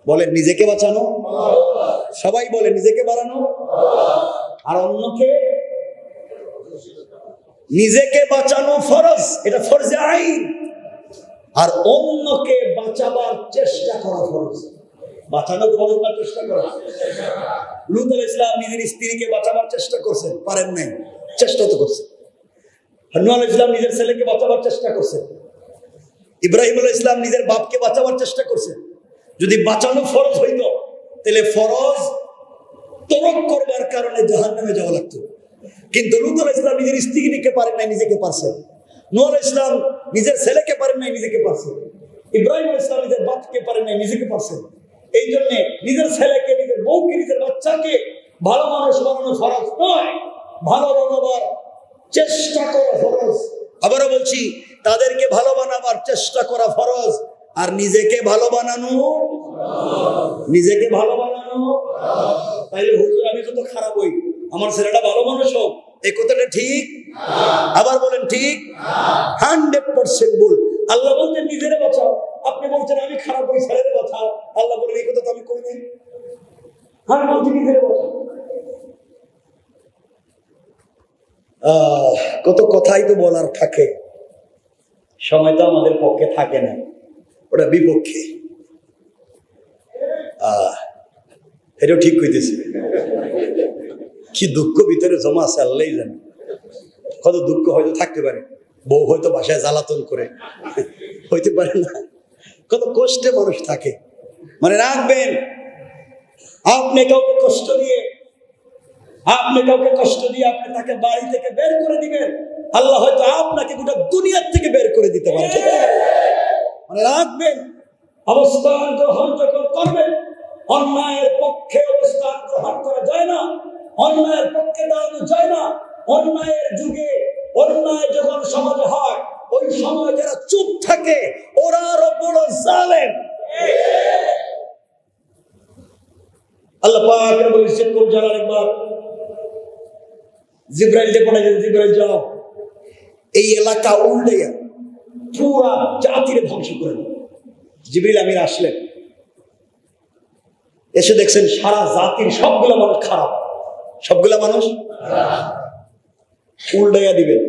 বলেন নিজেকে বাঁচানো, সবাই বলে নিজেকে বাঁচানো। আর অন্যকে, নিজেকে বাঁচানো ফরজ, এটা ফরজে আইন। আর অন্যকে বাঁচাবার চেষ্টা করা ফরজ। বাঁচানো ফরজ না চেষ্টা করা? লূত আলাইহিস সালাম নিজের স্ত্রীকে বাঁচাবার চেষ্টা করছেন, পারেন নাই, চেষ্টা তো করছেন। নূহ আলাইহিস সালাম নিজের ছেলেকে বাঁচাবার চেষ্টা করছেন। ইব্রাহিম আলাইহিস সালাম নিজের বাপকে বাঁচাবার চেষ্টা করছেন। যদি বাঁচানো ফরজ হইতো তাহলে ফরজ তরক করবার কারণে জাহান্নামে যাওয়া লাগতো। কিন্তু লূত আলাইহিস সালাম নিজের স্ত্রীকে পারেন নাই, নিজেকে পারছেন। নূহ আলাইহিস সালাম নিজের ছেলেকে পারেন নাই, নিজেকে পারছেন। ইব্রাহিম আলাইহিস সালাম নিজের বাপকে পারেন নাই, নিজেকে পারছেন। এই জন্য নিজের ছেলেকে, নিজের বউকে, নিজের বাচ্চাকে ভালো মানুষ বানানো ফরজ নয়, ভালো বানাবার চেষ্টা করা ফরজ। আবারও বলছি, তাদেরকে ভালো বানাবার চেষ্টা করা ফরজ, আর নিজেকে ভালো বানানো, নিজেকে ভালো বানানো। তাইলে হুজুর আমি তো খারাপ হই, আমার ছেলেটা ভালো মানুষ হোক, এই কথাটা ঠিক? আবার বলেন ঠিক? 100% ভুল। আল্লাহ বলছেন নিজেরে বাঁচাও, আপনি বলছেন আমি খারাপ হই, ছেলেরে বাঁচাও। আল্লাহ বলেন এই কথা তো আমি কই নাই। আমি বলছি নিজেরে বাঁচাও। কত কথাই তো বলার থাকে, সময় তো আমাদের পক্ষে থাকে না, ওটা বিপক্ষে। এটাও ঠিক কইতেছি। কি দুঃখ ভিতরে জমা আছে আল্লাহই জানে। কত দুঃখ হয়তো থাকতে পারে, বউ হয়তো বাসায় জ্বালাতন করে, হইতে পারে না, কত কষ্টে মানুষ থাকে। মানে রাখবেন, আপনি কাউকে কষ্ট দিয়ে, আপনি তাকে বাড়ি থেকে বের করে দিবেন, আল্লাহ হয়তো আপনাকে গোটা দুনিয়ার থেকে বের করে দিতে পারে। ঠিক আছে? মানে রাখবেন, অবস্থান গ্রহণ যখন করবেন, অন্যায়ের পক্ষে অবস্থান গ্রহণ করা যায় না, অন্যায়ের পক্ষে দাঁড়ানো যায় না। অন্যায়ের যুগে অন্যায় যখন সমাজে হয়, ওই সময় যারা চুপ থাকে ওরা আরো বড় জালেম। আল্লাহ পাক রব্বুল ইজ্জত কোন জালাল একবার জিবরাইলকে পাঠালেন, জিবরাইল যাও এই এলাকা উল্টাইয়া পুরা জাতিরে ধ্বংস করে দাও। জিবরিল আমির আসলেন, এসে দেখছেন সারা জাতির সবগুলা মানুষ খারাপ, সবগুলা মানুষ উল্টাইয়া দিবেন।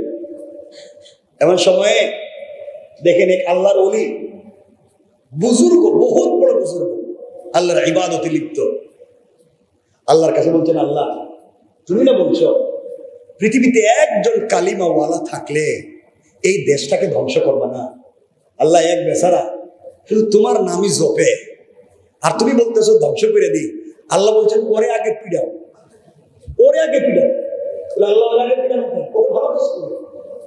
এমন সময়ে দেখেন এক আল্লাহর ওলি, বুজুর্গ, বহুত বড় বুজুর্গ, আল্লাহর ইবাদতে লিপ্ত, আল্লাহর কাছে বলছেন, আল্লাহ তুমি না বলছো পৃথিবীতে একজন কালিমাওয়ালা থাকলে এই দেশটাকে ধ্বংস করবা না? আল্লাহ এক বেচারা শুধু তোমার নামই জপে, আর তুমি বলতেছো ধ্বংস করে দিই। আল্লাহ বলছেন ওরে আগে পিড়াও, ওরে আগে পিড়াও। আল্লাহ আগে পিড়ানো ভালো কাজ করে,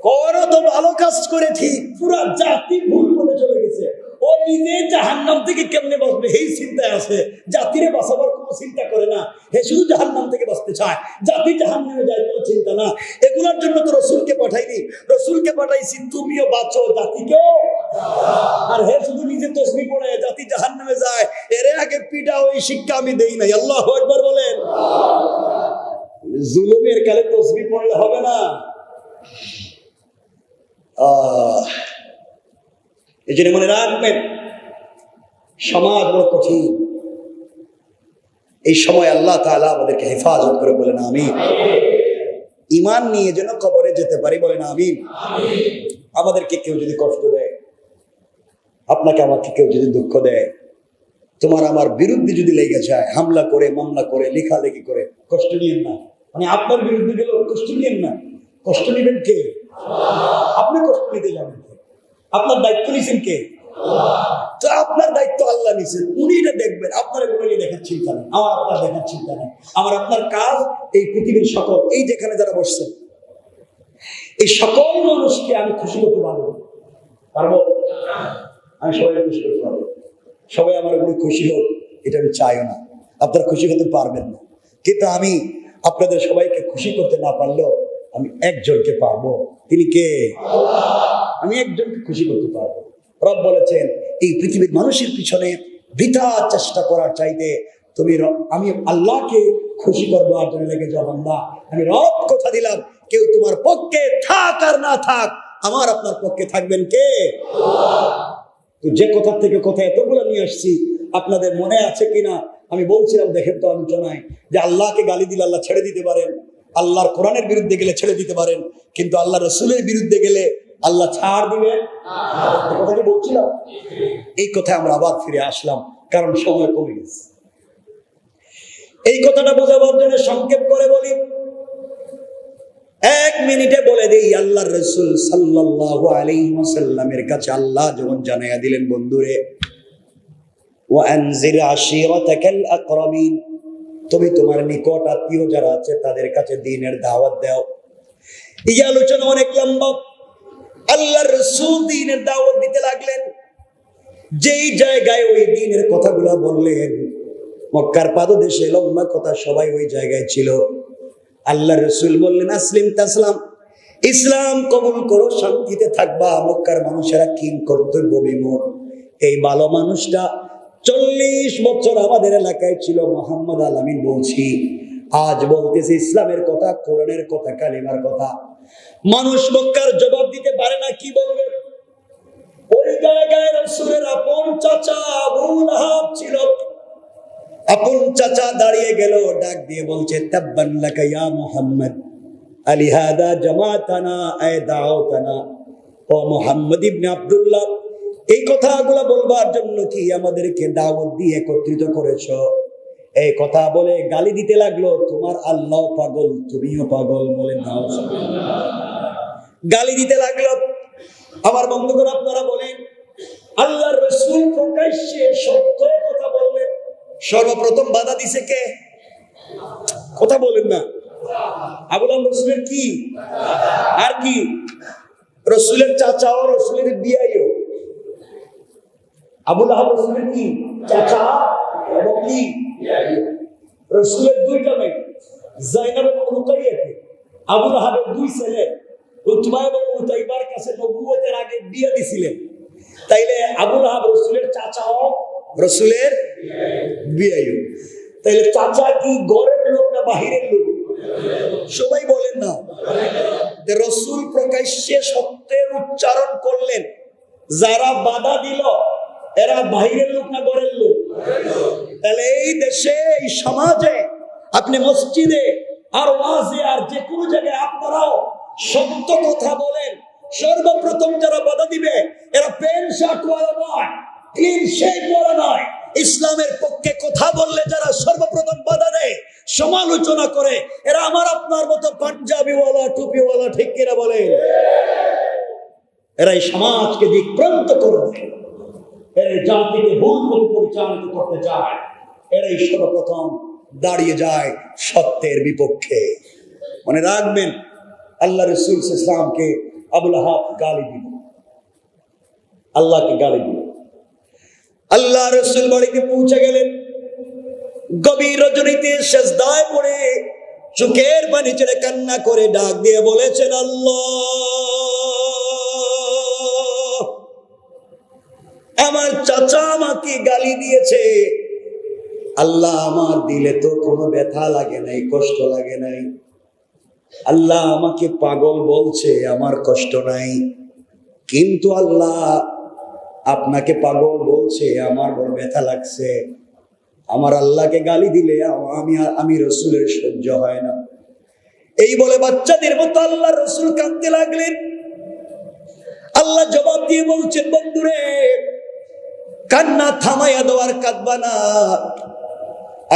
করো তো ভালো কাজ করে, ঠিক পুরা জাতি ভুল পথে চলে গেছে। ও নিজে জাহান্নাম থেকে কেমনে বাঁচবে এই চিন্তায় আছে, জাতিরে বাঁচাবার কোনো চিন্তা করে না। হে শুধু জাহান্নাম থেকে বাঁচতে চায়, জাতি জাহান্নামে যায় কোনো চিন্তা না। এগুলোর জন্য তো রসুলকে পাঠাইনি, রসুলকে পাঠাইছি তুমিও বাঁচো, জাতিকেও। আর হে শুধু নিজে তসবিহ পড়ে জাতি জাহান্নামে যায়, এরে আগে পিটাও, এই শিক্ষা আমি দেই নাই। আল্লাহু আকবার বলেন। জুলুমের কালে তসবিহ পড়লে হবে না। এই জন্য মনে রাখবেন, সমাজ বড় কঠিন। এই সময় আল্লাহ তাআলা আমাদেরকে হেফাজত করে বলেন আমিন। ঈমান নিয়ে যেন কবরে যেতে পারি, বলেন আমিন। আমাদেরকে কেউ যদি কষ্ট দেয়, আপনাকে আমাকে কেউ যদি দুঃখ দেয়, তোমার আমার বিরুদ্ধে যদি লেগে যায়, হামলা করে, মামলা করে, লেখালেখি করে, কষ্ট নিয়েন না। মানে আপনার বিরুদ্ধে গেলেও কষ্ট নিয়েন না। কষ্ট নেবেন কে? আপনি কষ্ট নিতে যাবেন কে? আপনার দায়িত্ব নিছেন কে? তো আপনার দায়িত্ব আল্লাহ নিছেন, উনি এটা দেখবেন। আপনার এগুলো নিয়ে দেখার চিন্তা নেই, আমার আপনার দেখার চিন্তা নেই। আমার আপনার কাজ এই পৃথিবীর সকল, এই যেখানে যারা বসছেন, এই সকল মানুষকে আমি খুশি করতে পারবো। আমি সবাই খুশি করতে পারবো। সবাই আমার উপরে খুশি হোক, এটা আমি চাইও না। আপনারা খুশি হতে পারবেন না, কিন্তু আমি আপনাদের সবাইকে খুশি করতে না পারলেও আমি একজনকে পারবো। তিনি কে? আমি একজনকে খুশি করতে পারবো। রব বলেছেন, এই পৃথিবীর মানুষের পিছনে বৃথা চেষ্টা করার চাইতে আমি আল্লাহকে খুশি করবো আর জন্য লেগে যাও বান্দা। আমি রব কথা দিলাম, কেউ তোমার পক্ষে থাক আর না থাক, আমার আপনার পক্ষে থাকবেন কে? তো যে কথা থেকে কথা এতগুলো নিয়ে আসছি, আপনাদের মনে আছে কিনা আমি বলছিলাম, দেখেন তো আলোচনায়, যে আল্লাহকে গালি দিলে আল্লাহ ছেড়ে দিতে পারেন, আল্লাহর কোরআনের বিরুদ্ধে গেলে ছেড়ে দিতে পারেন, কিন্তু আল্লাহ রসুলের বিরুদ্ধে গেলে আল্লাহ ছাড় দিবেন। কথা কি বলছিলাম? এই কথায় আমরা আবার ফিরে আসলাম, কারণ সময় কমে গেছে। এই কথাটা বোঝাবার জন্য সংক্ষেপ করে বলি, 1 মিনিটে বলে দেই, আল্লাহর রাসূল সাল্লাল্লাহু আলাইহি ওয়াসাল্লামের কাছে আল্লাহ যখন জানাইয়া দিলেন, বন্ধুরে, ওয়া আনজির আশিরাতাকাল আকরাবিন, তুমি তোমার নিকট আত্মীয় যারা আছে তাদের কাছে দ্বীনের দাওয়াত দাও। এই আলোচনা অনেক লম্বা। আল্লাহর রাসূল দ্বীনের দাওয়াত দিতে লাগলেন। যেই জায়গায় ওই দ্বীনের কথাগুলো বললেন, মক্কার পাদদেশে লম্বা কথা, সবাই ওই জায়গায় ছিল। আল্লাহ রসুল বললেন, আসলিম তাসলাম, ইসলাম কবুল করো, শান্তিতে থাকবা। মক্কার মানুষেরা কিং কর্তব্য বিমূঢ়। এই ভালো মানুষটা 40 বছর আমাদের এলাকায় ছিল। মোহাম্মদ আলামিন বলছি, আজ বলতেছি ইসলামের কথা, কোরআনের কথা, কালিমার কথা। মানুষ মক্কার জবাব দিতে পারে না, কি বলবে? ওই জায়গায় রসুলের আপন চাচা আবু লাহাব ছিল। আপন চাচা দাঁড়িয়ে গেল, ডাক দিয়ে বলছে, তাব্বান লাকা ইয়া মুহাম্মদ, আলিহাদা জামাতানা আয় দাওতানা। ও মুহাম্মদ ইবনে আব্দুল্লাহ, এই কথাগুলো বলবার জন্য কি আমাদেরকে দাওয়াত দিয়ে একত্রিত করেছো? এই কথা বলে গালি দিতে লাগলো, তোমার আল্লাহ পাগল, তুমিও পাগল, বলেন না। গালি দিতে লাগলো। আমার বন্ধুগণ, আপনারা বলেন, আল্লাহর রাসূল প্রকাশ্যে সত্য কথা বললেন, সর্বপ্রথম বাধা দিছে কে? কথা বলেন না। আবু লাহাব রসুলের কি? আর কি? রসুলের চাচাও, রসুলের বিয়াইও। আবু লাহাব রসুলের কি? চাচা এবং কি? রসুলের 2টা মেয়ে, যায়েনব এবং রুকাইয়া। আবু লাহাবের 2 ছেলে, উতবা এবং উতাইবার কাছে নবুয়তের আগে বিয়ে দিছিলেন। তাইলে আবু লাহাব রসুলের চাচাও, রসুলের বিয়াইও। তাইলে চাচা কি ঘরের লোক না বাহিরের লোক? সবাই বলেন না। রসুল প্রকাশ্যে সত্যের উচ্চারণ করলেন, যারা বাধা দিল এরা বাহিরের লোক না ঘরের লোক? তাহলে এই দেশে, এই সমাজে, আপনি মসজিদে আর ওয়াজে আর যে কোনো জায়গায় আপনারাও সত্য কথা বলেন, সর্বপ্রথম যারা বাধা দিবে এরা প্যান্ট শার্ট ওয়ালা নয়, ক্লিন শেভ ওয়ালা নয়। ইসলামের পক্ষে কথা বললে যারা সর্বপ্রথম বাধা দেয়, সমালোচনা করে, এরা আমার আপনার মতো পাঞ্জাবিওয়ালা, টুপিওয়ালা, ঠিক কিনা বলেন? এরা এই সমাজকে দিকভ্রান্ত করে দেয়, এরা জাতিকে ভুল করে পরিচালিত করতে চায়। এরাই সর্বপ্রথম দাঁড়িয়ে যায় সত্যের বিপক্ষে। মনে রাখবেন, আল্লাহ রাসূল ইসলামকে আবু লাহাব গালি দিল, আল্লাহকে গালি দিল। আল্লাহ রাসূল বাড়িতে পৌঁছে গেলেন। গভীর রজনীতে সিজদায় পড়ে চোখের পানি ছেড়ে কান্না করে ডাক দিয়ে বলেছেন, আল্লাহ, আমার চাচা আমাকে গালি দিয়েছে। আল্লাহ, আমার দিলে তো কোনো ব্যথা লাগে নাই, কষ্ট লাগে নাই। আল্লাহ আমাকে পাগল বলছে, আমার কষ্ট নাই, কিন্তু আল্লাহ আপনাকে পাগল বলছে, আমার বড় ব্যথা লাগছে। আমার আল্লাহকে গালি দিলে আমি রসুলের সহ্য হয় না। এই বলে বাচ্চাদের মতো আল্লাহ রসুল কাঁদতে লাগলেন। আল্লাহ জবাব দিয়ে বলছেন, বন্ধুরে কান্না থামাইয়া দেওয়ার কাঁদবা না।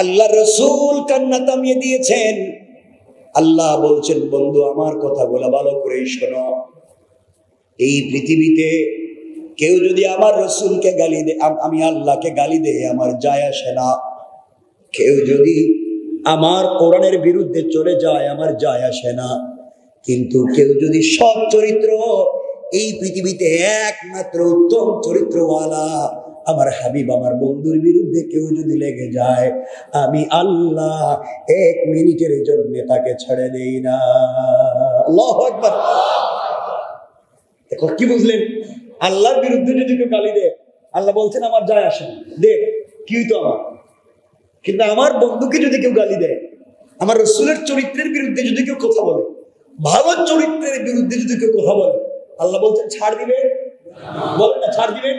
আল্লাহ রসুল কান্না থামিয়ে দিয়েছেন। আল্লাহ বলছেন, বন্ধু আমার কথাগুলো ভালো করে শোনো। এই পৃথিবীতে কেউ যদি আমার রসুলকে গালি দেয়, আমি আল্লাহকে গালি দেয়, আমার যায় আসে না। কেউ যদি আমার কোরআনের বিরুদ্ধে চলে যায়, আমার যায় আসে না। কিন্তু কেউ যদি সৎ চরিত্র, এই পৃথিবীতে একমাত্র উত্তম চরিত্রওয়ালা আমার হাবিব আমার বন্ধুর বিরুদ্ধে কেউ যদি লেগে যায়, আমি আল্লাহ 1 মিনিটের জন্য তাকে ছেড়ে দেই না। আল্লাহু আকবার। দেখো কি বুঝলেন? আল্লাহর বিরুদ্ধে যদি কেউ গালি দেয়, আল্লাহ বলছেন আমার যায় আসে না, দেখ কি তো আমার। কিন্তু আমার বন্ধুকে যদি কেউ গালি দেয়, আমার রসুলের চরিত্রের বিরুদ্ধে যদি কেউ কথা বলে, ভালো চরিত্রের বিরুদ্ধে যদি কেউ কথা বলে, আল্লাহ বলছেন ছাড় দিবে? বলেন না ছাড় দিবে?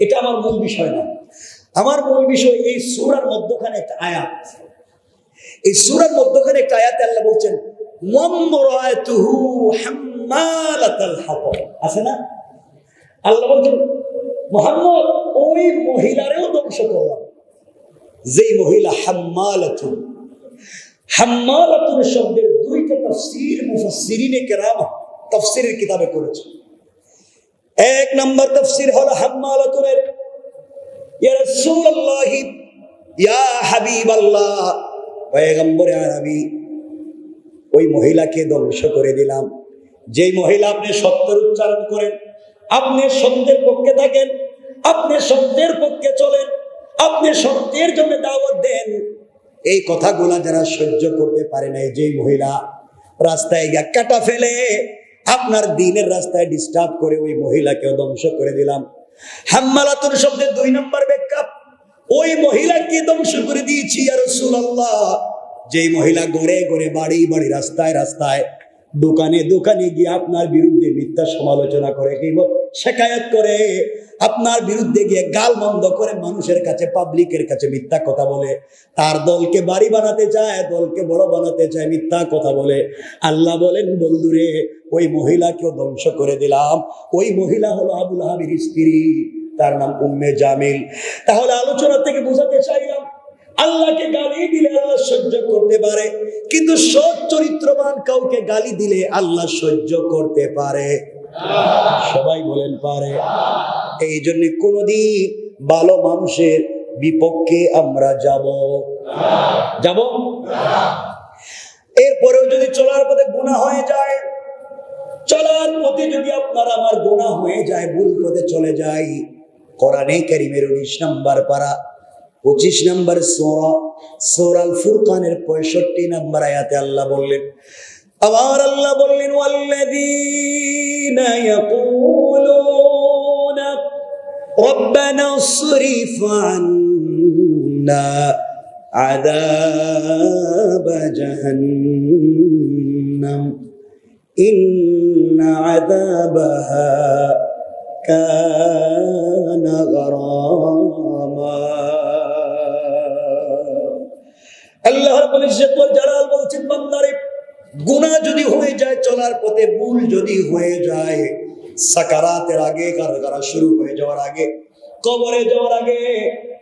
এটা আমার মূল বিষয় না। আমার মূল বিষয় এই সূরার মধ্যখানে একটা আয়াত। এই সূরার মধ্যখানে একটা আয়াতে আল্লাহ বলছেন ওয়ামরাতুহু হাম্মালাতাল হাতাব, আছে না? আল্লাহ বলছেন মুহাম্মদ ওই মহিলারেও ধ্বংস করলাম, যেই মহিলা হাম্মালাতুন। হাম্মালাতুন শব্দের 2টা তাফসীর মুফাসসিরিনে কেরাম তাফসীরের কিতাবে করেছে। 1 নম্বর তাফসীর হলো হাম্মালাতুনের ইয়া রাসূলুল্লাহ ইয়া হাবিবাল্লাহ, পয়গম্বর আরবি, ওই মহিলাকে ধ্বংস করে দিলাম। যেই মহিলা আপনি সত্যের উচ্চারণ করেন, আপনি সত্যের পক্ষে থাকেন, আপনি সত্যের পক্ষে চলেন, আপনি সত্যের জন্য দাওয়াত দেন, এই কথাগুলা যারা সহ্য করতে পারে নাই, যেই মহিলা রাস্তায় গিয়ে কাটা ফেলে আপনার দিনের রাস্তায় ডিস্টার্ব করে, ওই মহিলাকেও ধ্বংস করে দিলাম। হাম্মালাতুন শব্দের 2 নম্বর ব্যাখ্যা, ওই মহিলাকে ধ্বংস করে দিয়েছি ইয়া রাসূলুল্লাহ, যেই মহিলা ঘরে ঘরে বাড়ি বাড়ি রাস্তায় রাস্তায় দোকানে দোকানে গিয়ে আপনার বিরুদ্ধে মিথ্যা সমালোচনা করে, শিকায়ত করে, আপনার বিরুদ্ধে গিয়ে গাল মন্দ করে, মানুষের কাছে পাবলিকের কাছে মিথ্যা কথা বলে, তার দলকে বাড়ি বানাতে চায়, দলকে বড় বানাতে চায়, মিথ্যা কথা বলে। আল্লাহ বলেন বন্ধুরে ওই মহিলাকেও ধ্বংস করে দিলাম। ওই মহিলা হলো আবু লাহাবের স্ত্রী, তার নাম উম্মে জামিল। তাহলে আলোচনা থেকে বোঝাতে চাইলাম, আল্লাহকে গালি দিলে আল্লাহ সহ্য করতে পারে, কিন্তু সৎ চরিত্রবান কাউকে গালি দিলে আল্লাহ সহ্য করতে পারে। সবাই বলেন পারে। এই জন্য কোনদিন ভালো মানুষের বিপক্ষে আমরা যাব। এরপরেও যদি চলার পথে গুনাহ হয়ে যায়, চলার পথে যদি আপনার আমার গুনাহ হয়ে যায়, ভুল পথে চলে যাই, কোরআনে কারীমের 19 নম্বর পারা 25 নম্বর সূরা আল ফুরকানের 65 নম্বর আয়াতে আল্লাহ বললেন, আবার আল্লাহ বললেন ওয়াল্লাযীনা ইয়াকুলুনা রব্বানা ইসরিফ আন্না আযাব জাহান্নাম ইন্না আযাবাহা কানা গরামা। আল্লাহ রাব্বুল ইজ্জত ওয়াল জালাল বলছেন, বান্দারে গুনাহ যদি হয়ে যায়, চলার পথে ভুল যদি হয়ে যায়, সাকারাতের আগে, কারাগারা শুরু হয়ে যাওয়ার আগে, কবরে যাওয়ার আগে,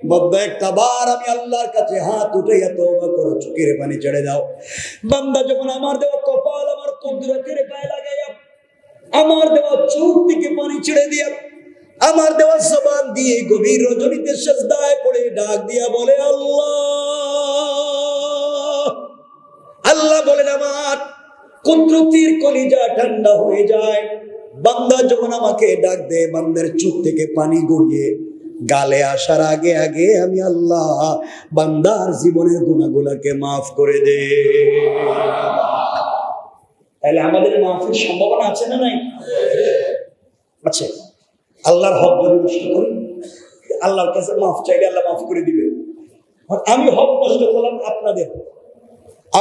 বান্দা একটা বার আমি আল্লাহর কাছে হাত উঠাইয়া তওবা করো, চোখের পানি ছেড়ে দাও। বান্দা যখন আমার দেওয়া কপাল আমার কুদরতের গায়ে লাগাইয়া, আমার দেওয়া চোখ থেকে পানি ছেড়ে দিয়া, আমার দেওয়া জবান দিয়ে গভীর রজনীতে সিজদায় পড়ে ডাক দিয়া বলে আল্লাহ, আল্লাহ বলেন আমার কুদরতের কলিজা ঠান্ডা হয়ে যায়। বান্দা যখন আমাকে ডাক দেয়, বান্দার চোখ থেকে পানি গড়িয়ে গালে আসার আগে আগে আমি আল্লাহ বান্দার জীবনের গুনাহগুলোকে মাফ করে দে। তাহলে আমাদের মাফের সম্ভাবনা আছে না নাই? আছে। আল্লাহর হক যদি নষ্ট করি, আল্লাহর কাছে মাফ চাইলে আল্লাহ মাফ করে দিবে। আমি হক নষ্ট করলাম,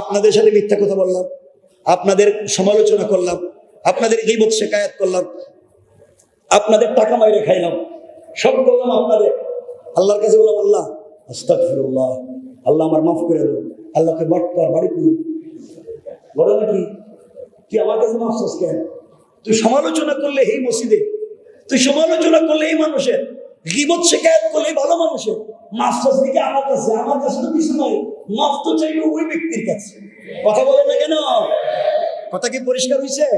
আপনাদের সাথে মিথ্যা কথা বললাম, আপনাদের সমালোচনা করলাম, আপনাদের গীবত শিকায়াত করলাম, আপনাদের টাকা মাইরে খাইলাম, সব করলাম আপনাদের। আল্লাহর কাছে বললাম আল্লাহ আস্তাগফিরুল্লাহ, আল্লাহ আমার মাফ করে দেব। আল্লাহকে বাটপার বাড়ি পুরি, ঘটনা কি? তুই আমার কাছে মাফসোস কেন? তুই সমালোচনা করলে এই মসজিদে, তুই সমালোচনা করলে এই মানুষের, গীবত শিকায়াত করলে এই ভালো মানুষের, মাফসোস দিকে আমার কাছে, আমার কাছে তো কিছু নয়, মাফ তো চাইবে ওই ব্যক্তির কাছে। কথা বলেন না কেন? কথা কি পরিষ্কার হয়েছে?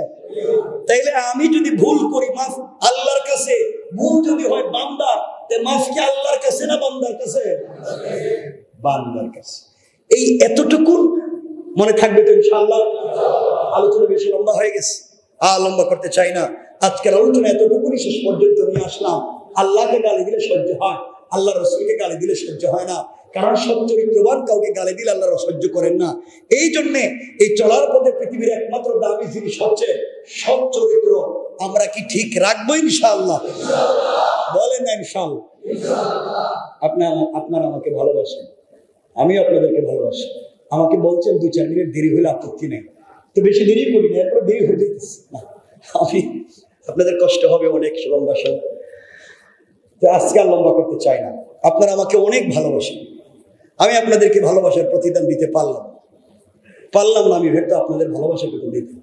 তাইলে আমি যদি ভুল করি মাফ আল্লাহর কাছে, ভুল যদি হয় বান্দার, তে মাফ কি আল্লাহর কাছে না বান্দার কাছে? বান্দার কাছে। এই এতটুকু মনে থাকবে তো ইনশাআল্লাহ। আলোচনা বেশি লম্বা হয়ে গেছে, লম্বা করতে চাই না। আজকের আলোচনা এতটুকুনি শেষ পর্যন্ত নিয়ে আসলাম। আল্লাহকে গালি দিলে সহ্য হয়, আল্লাহ রসুলকে গালি দিলে সহ্য হয় না, কারণ সৎ চরিত্রবান কাউকে গালি দিলে আল্লাহ সহ্য করেন না। এই জন্যে এই চলার পথে পৃথিবীর একমাত্র দামি জিনিস হচ্ছে সৎ চরিত্র। আমরা কি ঠিক রাখবো ইনশাআল্লাহ? বলেন না ইনশাআল্লাহ? আপনারা আমাকে ভালোবাসেন, আমিও আপনাদেরকে ভালোবাসি। আমাকে বলছেন 2-4 মিনিট দেরি হলে আপত্তি নেই, তো বেশি দেরি করি না, এরপর দেরি হয়ে যেতেছে না। আমি আপনাদের কষ্ট হবে অনেক লম্বা সময়, তো আজকে আর লম্বা করতে চাই না। আপনারা আমাকে অনেক ভালোবাসেন, আমি আপনাদেরকে ভালোবাসার প্রতিদান দিতে পারলাম না। আমি হয়তো আপনাদের ভালোবাসা পেতে দিতে,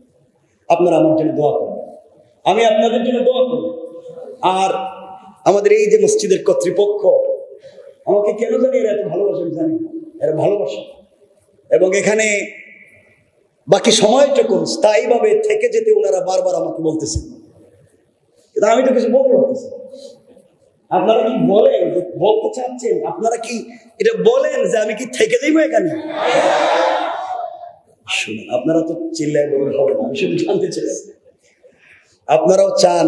আপনারা আমার জন্য দোয়া করবেন, আমি আপনাদের জন্য দোয়া করব। আর আমাদের এই যে মসজিদের কর্তৃপক্ষ আমাকে কেন জানি এরা এত ভালোবাসে, আমি জানি এরা ভালোবাসে, এবং এখানে বাকি সময়টুকু স্থায়ীভাবে থেকে যেতে ওনারা বারবার আমাকে বলতেছেন, কিন্তু আমি তো কিছু বলতে পারতেছি। আপনারা কি বলেন, বলতে চাচ্ছেন, আপনারা কি এটা বলেন যে আমি কি থেকে যাইবো এখানে? শুনুন, আপনারা তো চিল্লায় বললে হবে না, আমি শুধু জানতে চাইছি আপনারাও চান,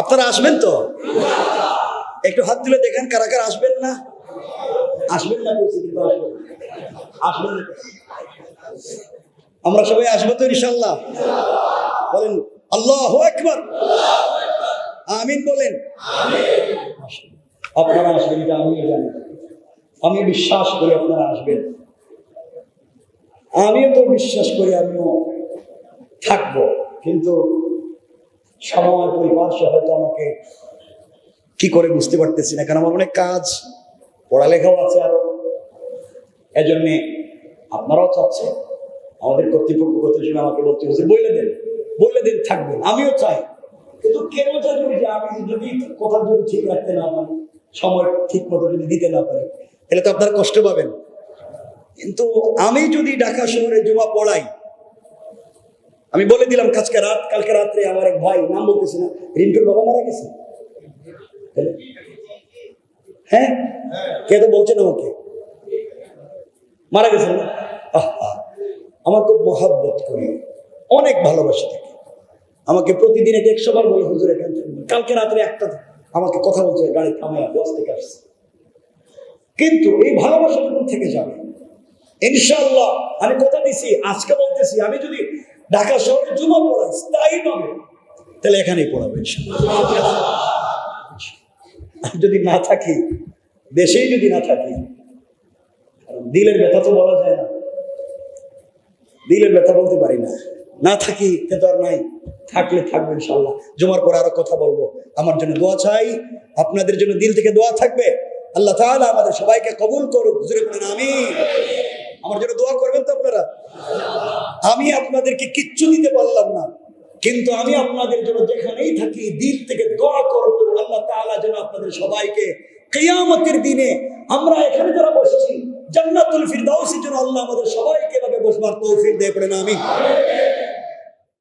আপনারা আসবেন তো? একটু হাত তুলে দেখেন কারা কারা আসবেন না। আসবেন না বলছি, কিন্তু আসবেন। আমরা সবাই আসবো তো ইনশাআল্লাহ? বলেন আল্লাহু আকবার, আমিন বলেন। আপনারা আসবেন এটা আমিও জানি, আমি বিশ্বাস করি আপনারা আসবেন, আমিও তো বিশ্বাস করি আমিও থাকবো, কিন্তু সময় পরিপার্শ্ব হয়তো আমাকে কি করে বুঝতে পারতেছি না, কারণ আমার অনেক কাজ, পড়ালেখাও আছে আরো। এজন্যে আপনারাও চাচ্ছেন, আমাদের কর্তৃপক্ষ কত সময় আমাকে বলতে হচ্ছে বলে দেন থাকবেন, আমিও চাই, কিন্তু কেন চাই যে আমি যদি কথা যদি ঠিক রাখতে না পারি, সময় ঠিক মতো যদি দিতে না পারি, তাহলে তো আপনারা কষ্ট পাবেন। কিন্তু আমি যদি ঢাকা শহরে জুমা পড়াই, আমি বলে দিলাম কালকে রাত্রে আমার এক ভাই, নাম বলতেছি না, রিন্টুর বাবা মারা গেছে। হ্যাঁ, কে তো বলছেন আমাকে মারা গেছে না? আমার খুব মহাব্বত করি, অনেক ভালোবাসি থাকে, আমাকে প্রতিদিন 100 বার বলে হুজুর এখান থেকে, কালকে রাত্রে একটা আমাকে কথা বলছে, গাড়ি থামায় বস থেকে আসছে। কিন্তু এই ভালোবাসা যখন থেকে যাবে ইনশাআল্লাহ, আমি কথা দিছি, আজকে বলতেছি, আমি যদি ঢাকা শহরে জুমা পড়াই স্থায়ীভাবে, তাহলে এখানেই পড়াবো ইনশাআল্লাহ। যদি না থাকি, দেশেই যদি না থাকি, দিলের ব্যথা তো বলা যায় না, দিলের ব্যথা বলতে পারি না, না থাকি কিন্তু আর নাই, থাকলে থাকবে ইনশাআল্লাহ। জুমার পর আরো কথা বলবো, আমার জন্য দোয়া চাই, আপনাদের জন্য দিল থেকে দোয়া থাকবে। আল্লাহ তাআলা আমাদের সবাইকে কবুল করুক, জোরে বলেন আমিন। আমার জন্য দোয়া করবেন তো আপনারা? আমি আপনাদেরকে কিচ্ছু দিতে পারলাম না, কিন্তু আমি আপনাদের জন্য যেখানেই থাকি দিল থেকে দোয়া করবো, আল্লাহ তাআলা যেন আপনাদের সবাইকে কিয়ামতের দিনে আমরা এখানে যারা বসেছি জান্নাতুল ফিরদাউসের জন্য আল্লাহ আমাদের সবাইকে এভাবে বসবার তৌফিক দেয়, পড়েন আমিন।